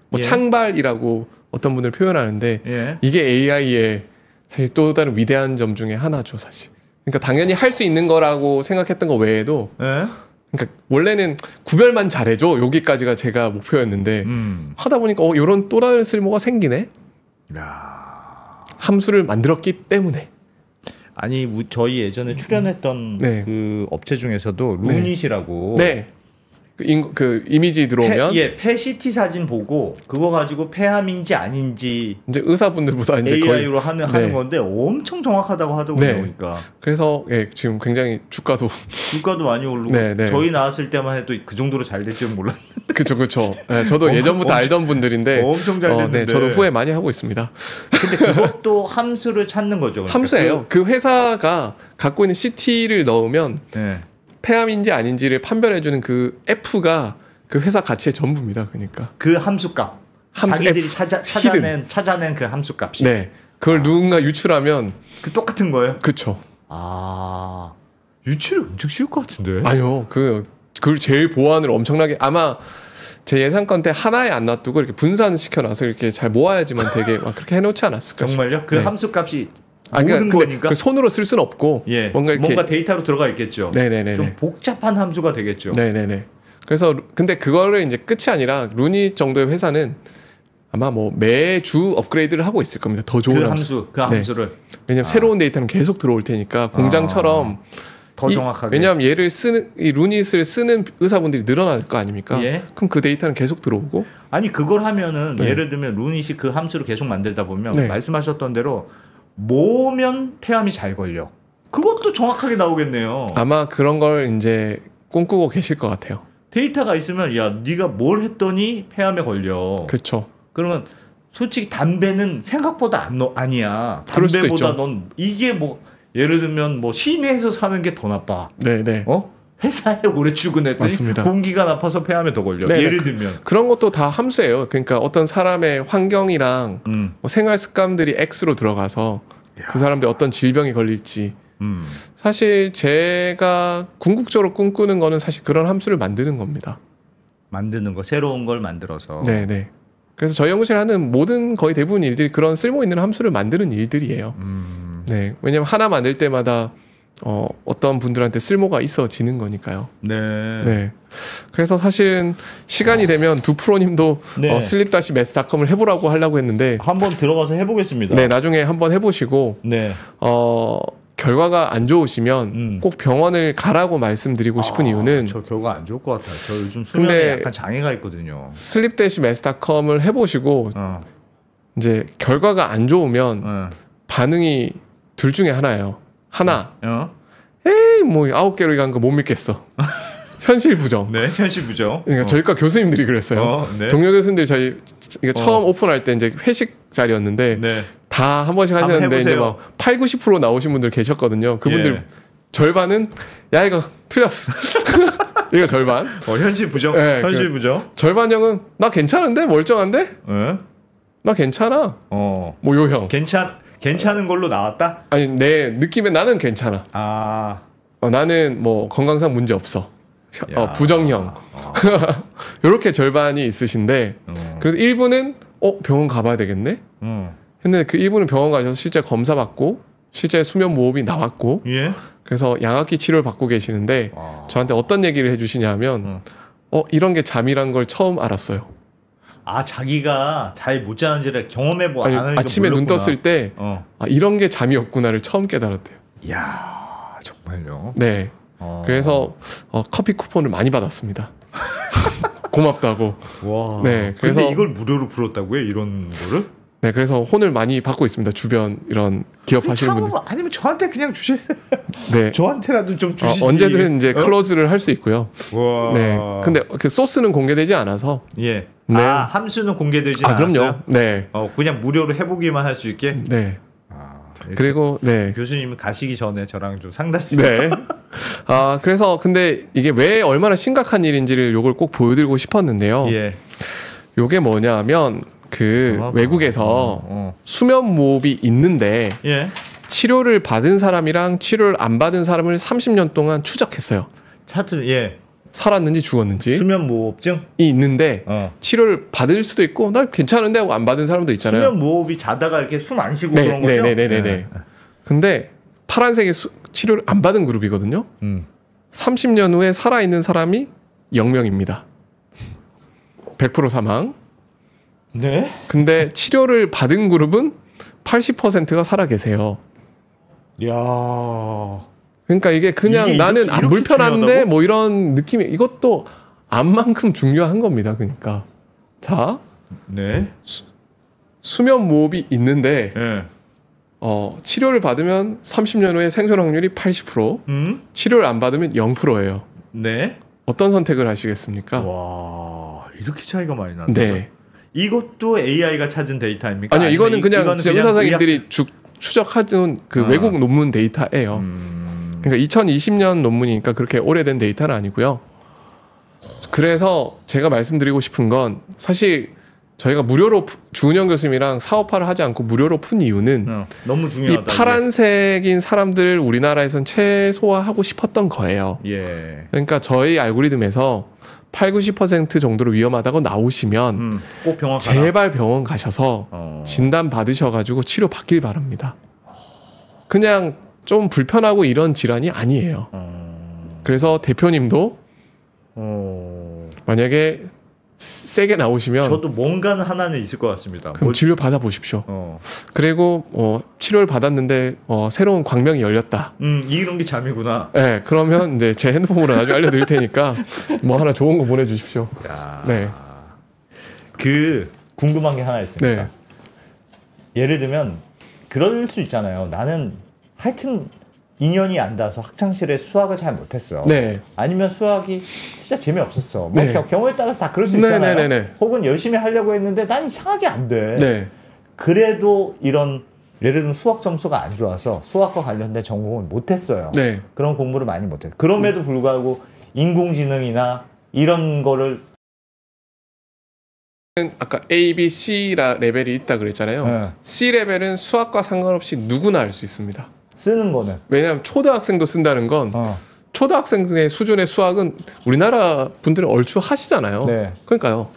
뭐 예. 창발이라고 어떤 분들 표현하는데 예. 이게 AI의 사실 또 다른 위대한 점 중에 하나죠, 사실. 그러니까 당연히 할 수 있는 거라고 생각했던 거 외에도 예? 그러니까 원래는 구별만 잘해줘 여기까지가 제가 목표였는데 하다 보니까 이런 또 다른 쓸모가 생기네. 함수를 만들었기 때문에. 아니 저희 예전에 출연했던 네. 그 업체 중에서도 루닛이라고 네. 그 이미지 들어오면 폐 CT 사진 보고 그거 가지고 폐암인지 아닌지 이제 의사분들보다 이제 AI로 하는 건데 엄청 정확하다고 하더군요. 그러니까. 그래서 지금 굉장히 주가도 많이 오르고 저희 나왔을 때만 해도 그 정도로 잘 될 줄은 몰랐는데. 그렇죠. 저도 예전부터 알던 분들인데 엄청 잘 됐는데. 저도 후회 많이 하고 있습니다. 근데 그것도 함수를 찾는 거죠. 그러니까 함수예요. 그 회사가 갖고 있는 CT를 넣으면 폐암인지 아닌지를 판별해주는 그 F가 그 회사 가치의 전부입니다. 그러니까 그 함수값, 자기들이 찾아낸 그 함수값이. 네, 그걸 누군가 유출하면 그 똑같은 거예요. 그렇죠. 유출 엄청 쉬울 것 같은데. 아니요, 그걸 제일 보안을 엄청나게 아마 제 예상권 때 하나에 안 놔두고 이렇게 분산시켜놔서 이렇게 잘 모아야지만 되게 막 그렇게 해놓지 않았을까. 정말요? 그 함수값이 모든 거니까 그 손으로 쓸 수는 없고 뭔가 데이터로 들어가 있겠죠. 네네네. 좀 복잡한 함수가 되겠죠. 네네네. 그래서 근데 그거를 이제 끝이 아니라 루니 정도의 회사는 아마 뭐 매주 업그레이드를 하고 있을 겁니다. 더 좋은 그 함수를. 왜냐면 새로운 데이터는 계속 들어올 테니까 공장처럼 더 정확하게. 왜냐하면 얘를 이 루닛을 쓰는 의사분들이 늘어날 거 아닙니까? 그럼 그 데이터는 계속 들어오고. 아니 그걸 하면은 예를 들면 루닛이 그 함수를 계속 만들다 보면 말씀하셨던 대로 모으면 폐암이 잘 걸려. 그것도 정확하게 나오겠네요. 아마 그런 걸 이제 꿈꾸고 계실 것 같아요. 데이터가 있으면 야 네가 뭘 했더니 폐암에 걸려. 그렇죠. 그러면 솔직히 담배는 생각보다 아니야. 그럴 수도 담배보다 있죠. 넌 이게 뭐 예를 들면 뭐 시내에서 사는 게 더 나빠. 네네. 회사에 오래 출근했더니 맞습니다. 공기가 나빠서 폐암에 더 걸려. 네네. 예를 들면 그런 것도 다 함수예요. 그러니까 어떤 사람의 환경이랑 뭐 생활 습관들이 X로 들어가서 그 사람들이 어떤 질병이 걸릴지. 사실 제가 궁극적으로 꿈꾸는 거는 사실 그런 함수를 만드는 겁니다. 만드는 거, 새로운 걸 만들어서. 네네. 그래서 저희 연구실 하는 모든 거의 대부분 일들이 그런 쓸모 있는 함수를 만드는 일들이에요. 네, 왜냐면 하나 만들 때마다 어떤 분들한테 쓸모가 있어지는 거니까요. 네. 그래서 사실은 시간이 되면 두프로님도 sleep-math.com을 해보라고 하려고 했는데 한번 들어가서 해보겠습니다. 네, 나중에 한번 해보시고 결과가 안 좋으시면 꼭 병원을 가라고 말씀드리고 싶은 이유는 저 결과 안 좋을 것 같아요. 저 요즘 수면에 약간 장애가 있거든요. sleep-math.com을 해보시고 이제 결과가 안 좋으면 반응이 둘 중에 하나예요. 하나. 에이 뭐 9개로 간 거 못 믿겠어. 현실 부정. 네, 현실 부정. 그러니까 저희과 교수님들이 그랬어요. 동료 교수님들 저희 이거 처음 오픈할 때 이제 회식 자리였는데 다 한 번씩 하셨는데 이제 막 8, 90% 나오신 분들 계셨거든요. 그분들 절반은 야 이거 틀렸어. 이거 절반. 현실 부정. 현실 부정. 절반형은 나 괜찮은데 멀쩡한데? 나 괜찮아. 뭐 요형. 괜찮은 걸로 나왔다? 아니 내 느낌에 나는 괜찮아. 나는 뭐 건강상 문제 없어. 부정형. 이렇게 절반이 있으신데 그래서 일부는 병원 가봐야 되겠네. 근데 그 일부는 병원 가셔서 실제 검사 받고 실제 수면 무호흡이 나왔고 그래서 양압기 치료를 받고 계시는데 저한테 어떤 얘기를 해주시냐면 이런 게 잠이란 걸 처음 알았어요. 자기가 잘 못 자는지를 경험해보고 안 하니까 아침에 몰랐구나. 눈 떴을 때 이런 게 잠이었구나를 처음 깨달았대요. 이야 정말요? 네. 그래서 커피 쿠폰을 많이 받았습니다. 고맙다고. 와. 네. 그래서 근데 이걸 무료로 풀었다고요? 이런 거를? 네. 그래서 혼을 많이 받고 있습니다. 주변 이런 기업 하시는 분들. 아니면 저한테 그냥 주세요. 네. 저한테라도 좀 주시지. 언제든 이제 클로즈를 할 수 있고요. 와. 네. 근데 그 소스는 공개되지 않아서. 예. 네. 함수는 공개되지 않았어요? 그럼요. 네. 그냥 무료로 해보기만 할 수 있게. 네. 그리고 교수님 가시기 전에 저랑 좀 상담. 네. 그래서 근데 이게 왜 얼마나 심각한 일인지를 요걸 꼭 보여드리고 싶었는데요. 요게 뭐냐면 외국에서 수면 무호흡이 있는데 치료를 받은 사람이랑 치료를 안 받은 사람을 30년 동안 추적했어요. 살았는지 죽었는지. 수면 무호흡증이 있는데 치료를 받을 수도 있고 나 괜찮은데 하고 안 받은 사람도 있잖아요. 수면 무호흡이 자다가 이렇게 숨 안 쉬고 그런 거죠? 네네네네. 근데 파란색이 치료를 안 받은 그룹이거든요. 30년 후에 살아있는 사람이 0명입니다. 100% 사망. 네. 근데 치료를 받은 그룹은 80%가 살아 계세요. 이야. 그러니까 이게 그냥 나는 안 불편한데 뭐 이런 느낌이 이것도 암만큼 중요한 겁니다. 그러니까 자, 네. 수면 무호흡이 있는데 네. 치료를 받으면 30년 후에 생존 확률이 80%, 치료를 안 받으면 0%예요. 네. 어떤 선택을 하시겠습니까? 와, 이렇게 차이가 많이 난다. 네. 이것도 AI가 찾은 데이터입니까? 아니요, 이거는 그냥 이거는 진짜 그냥 의사선생님들이 추적하는 그 외국 논문 데이터예요. 그러니까 2020년 논문이니까 그렇게 오래된 데이터는 아니고요. 그래서 제가 말씀드리고 싶은 건 사실 저희가 무료로 주은영 교수님이랑 사업화를 하지 않고 무료로 푼 이유는 너무 중요하다. 이 파란색인 사람들을 우리나라에선 최소화하고 싶었던 거예요. 예. 그러니까 저희 알고리즘에서 80-90% 정도로 위험하다고 나오시면 꼭 병원 가라. 제발 병원 가셔서 진단 받으셔가지고 치료 받길 바랍니다. 그냥 좀 불편하고 이런 질환이 아니에요. 그래서 대표님도 만약에 세게 나오시면 저도 뭔가는 하나는 있을 것 같습니다. 그럼 진료 받아 보십시오. 그리고 치료를 받았는데 새로운 광명이 열렸다. 이런 게 잠이구나. 네, 그러면 이제 제 핸드폰으로 나중에 알려드릴 테니까 뭐 하나 좋은 거 보내주십시오. 야. 네. 그 궁금한 게 하나 있습니다. 네. 예를 들면 그럴 수 있잖아요. 나는 하여튼 인연이 안 닿아서 학창시절에 수학을 잘 못했어. 네. 아니면 수학이 진짜 재미없었어. 뭐 네. 경우에 따라서 다 그럴 수 있잖아요. 네네네네. 혹은 열심히 하려고 했는데 난 이상하게 안 돼. 네. 그래도 이런 예를 들면 수학 점수가 안 좋아서 수학과 관련된 전공을 못했어요. 네. 그런 공부를 많이 못해요. 그럼에도 불구하고 인공지능이나 이런 거를 아까 A, B, C 레벨이 있다 그랬잖아요. 네. C 레벨은 수학과 상관없이 누구나 할 수 있습니다. 쓰는 거는 왜냐하면 초등학생도 쓴다는 건 초등학생의 수준의 수학은 우리나라 분들은 얼추 하시잖아요. 네. 그러니까요.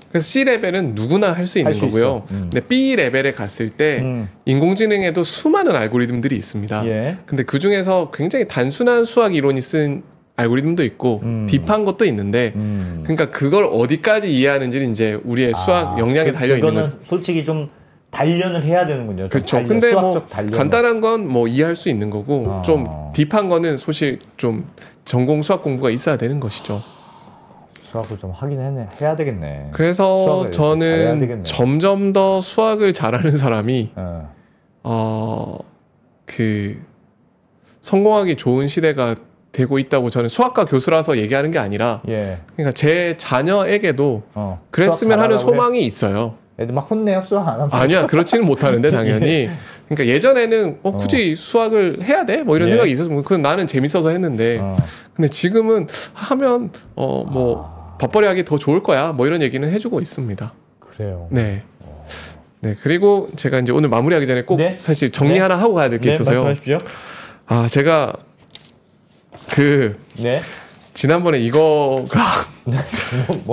그래서 C 레벨은 누구나 할 수 있는 할 수 거고요. 있어. 근데 B 레벨에 갔을 때 인공지능에도 수많은 알고리즘들이 있습니다. 예. 근데 그 중에서 굉장히 단순한 수학 이론이 쓴 알고리즘도 있고 딥한 것도 있는데, 그러니까 그걸 어디까지 이해하는지는 이제 우리의 수학 역량에 달려 있는 거죠. 그거는 솔직히 좀 단련을 해야 되는군요. 그렇죠. 근데 뭐 간단한 건 뭐 이해할 수 있는 거고 좀 딥한 거는 사실 좀 전공 수학 공부가 있어야 되는 것이죠. 수학을 좀 하긴 해야 되겠네. 그래서 저는 점점 더 수학을 잘하는 사람이 그 성공하기 좋은 시대가 되고 있다고 저는 수학과 교수라서 얘기하는 게 아니라 그러니까 제 자녀에게도 그랬으면 하는 소망이 있어요. 애들 막 혼내요, 수학 안 하면? 아니야, 그렇지는 못하는데 당연히. 그러니까 예전에는 굳이 수학을 해야 돼? 뭐 이런 생각이 있어서 그건 나는 재밌어서 했는데 근데 지금은 하면 뭐 밥벌이 하기 더 좋을 거야. 뭐 이런 얘기는 해주고 있습니다. 그래요. 네. 네. 그리고 제가 이제 오늘 마무리하기 전에 꼭 사실 정리 하나 하고 가야 될 게 있어서요. 말씀하십시오. 제가 지난번에 이거가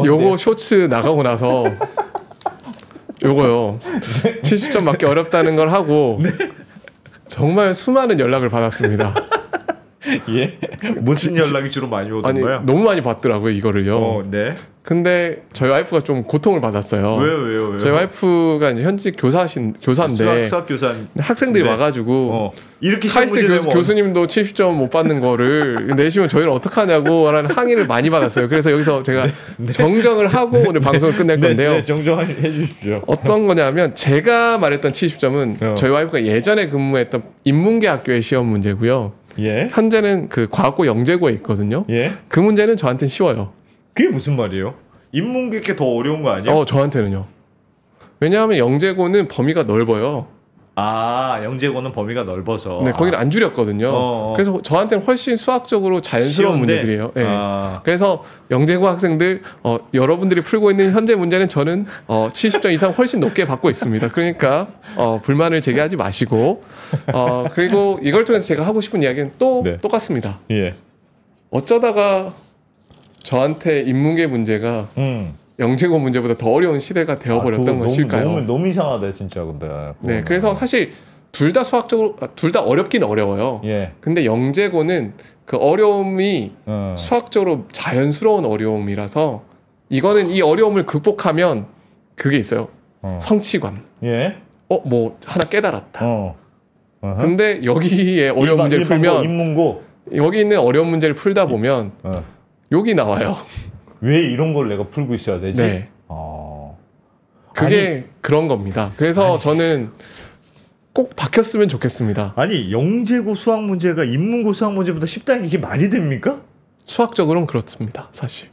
요거 쇼츠 나가고 나서 요거요 70점 맞기 어렵다는 걸 하고 정말 수많은 연락을 받았습니다. 예? 무슨 연락이 주로 많이 오던가요? 너무 많이 받더라고요 이거를요. 네. 근데 저희 와이프가 좀 고통을 받았어요. 왜요? 저희 와이프가 이제 현직 교사인데 수학 교사 학생들이 와가지고 이렇게 카이스트 교수님도 70점 못 받는 거를 내시면 저희는 어떡하냐고 라는 항의를 많이 받았어요. 그래서 여기서 제가 정정을 하고 오늘 방송을 끝낼 건데요. 네, 정정해 주십시오. 어떤 거냐면 제가 말했던 70점은 저희 와이프가 예전에 근무했던 인문계 학교의 시험 문제고요. 현재는 그 과학고 영재고에 있거든요. 그 문제는 저한테는 쉬워요. 그게 무슨 말이에요? 인문계 더 어려운 거 아니에요? 저한테는요. 왜냐하면 영재고는 범위가 넓어요. 영재고는 범위가 넓어서. 네, 거기는 안 줄였거든요. 그래서 저한테는 훨씬 수학적으로 자연스러운 문제들이에요. 네. 그래서 영재고 학생들 여러분들이 풀고 있는 현재 문제는 저는 70점 이상 훨씬 높게 받고 있습니다. 그러니까 불만을 제기하지 마시고 그리고 이걸 통해서 제가 하고 싶은 이야기는 또 똑같습니다. 어쩌다가 저한테 인문계 문제가 영재고 문제보다 더 어려운 시대가 되어버렸던 것일까요? 너무 이상하다 진짜. 근데 네, 그래서 사실 둘 다 수학적으로 둘 다 어렵긴 어려워요. 근데 영재고는 그 어려움이 수학적으로 자연스러운 어려움이라서 이거는 이 어려움을 극복하면 그게 있어요. 성취감. 뭐 하나 깨달았다. 근데 여기에 어려운 문제를 풀면 인문고 여기 있는 어려운 문제를 풀다 보면 욕이 나와요. 왜 이런 걸 내가 풀고 있어야 되지? 네. 그게 그런 겁니다. 그래서 저는 꼭 바뀌었으면 좋겠습니다. 아니 영재고 수학 문제가 인문고 수학 문제보다 쉽다는 게 이게 말이 됩니까? 수학적으로는 그렇습니다. 사실.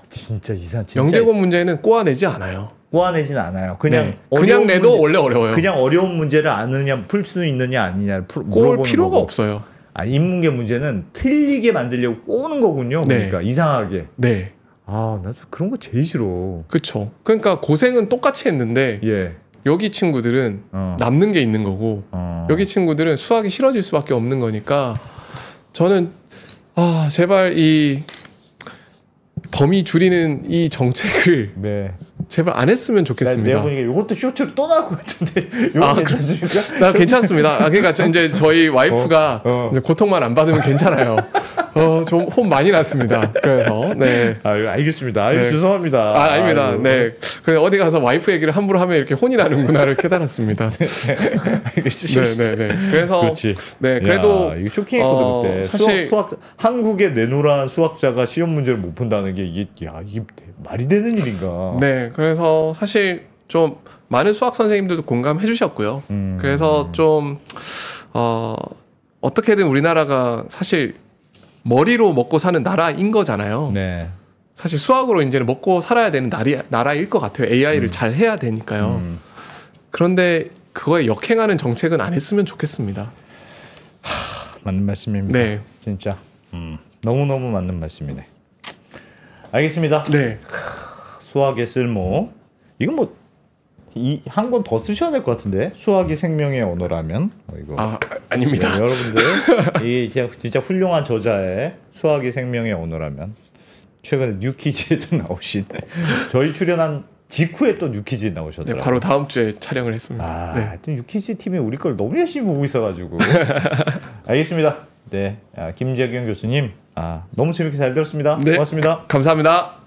진짜 이상. 영재고 문제는 꼬아내지 않아요. 꼬아내진 않아요. 그냥 네. 그냥 내도 문제, 원래 어려워요. 그냥 어려운 문제를 아느냐 풀 수 있느냐 아니냐를 꼬을 필요가 거고. 없어요. 인문계 문제는 틀리게 만들려고 꼬는 거군요. 그러니까 네. 이상하게. 네. 나도 그런 거 제일 싫어. 그렇죠. 그러니까 고생은 똑같이 했는데 예. 여기 친구들은 남는 게 있는 거고 여기 친구들은 수학이 싫어질 수밖에 없는 거니까 저는 제발 이 범위 줄이는 이 정책을 네. 제발 안 했으면 좋겠습니다. 내가 보니까 이것도 쇼츠로 또 나올 것 같은데 이거 괜찮습니까? 나 괜찮습니다. 그러니까 이제 저희 와이프가 이제 고통만 안 받으면 괜찮아요. 좀 혼 많이 났습니다. 그래서 네. 알겠습니다. 네. 죄송합니다. 아닙니다. 네. 그래 어디 가서 와이프 얘기를 함부로 하면 이렇게 혼이 나는구나를 깨달았습니다. 알겠습니다. 네. 그래서 그렇지. 네. 그래도 이거 쇼킹했거든 그때. 사실 수학 한국의 내노란 수학자가 시험 문제를 못 푼다는 게 이게 말이 되는 일인가? 네. 그래서 사실 좀 많은 수학 선생님들도 공감해 주셨고요. 그래서 좀 어떻게든 우리나라가 사실 머리로 먹고 사는 나라인 거잖아요. 네. 사실 수학으로 이제는 먹고 살아야 되는 나라일 것 같아요. AI를 잘 해야 되니까요. 그런데 그거에 역행하는 정책은 안 했으면 좋겠습니다. 맞는 말씀입니다. 네. 진짜 너무너무 맞는 말씀이네. 알겠습니다. 네. 수학의 쓸모. 이건 뭐 한 권 더 쓰셔야 될 것 같은데. 수학이 생명의 언어라면. 이거. 아닙니다. 네, 여러분들 이게 진짜 훌륭한 저자의 수학이 생명의 언어라면 최근에 뉴퀴즈에도 나오신 저희 출연한 직후에 또 뉴퀴즈에 나오셨더라고요. 네, 바로 다음 주에 촬영을 했습니다. 네. 하여튼 뉴퀴즈 팀이 우리 걸 너무 열심히 보고 있어가지고. 알겠습니다. 네, 김재경 교수님, 너무 재밌게 잘 들었습니다. 네. 고맙습니다. 감사합니다.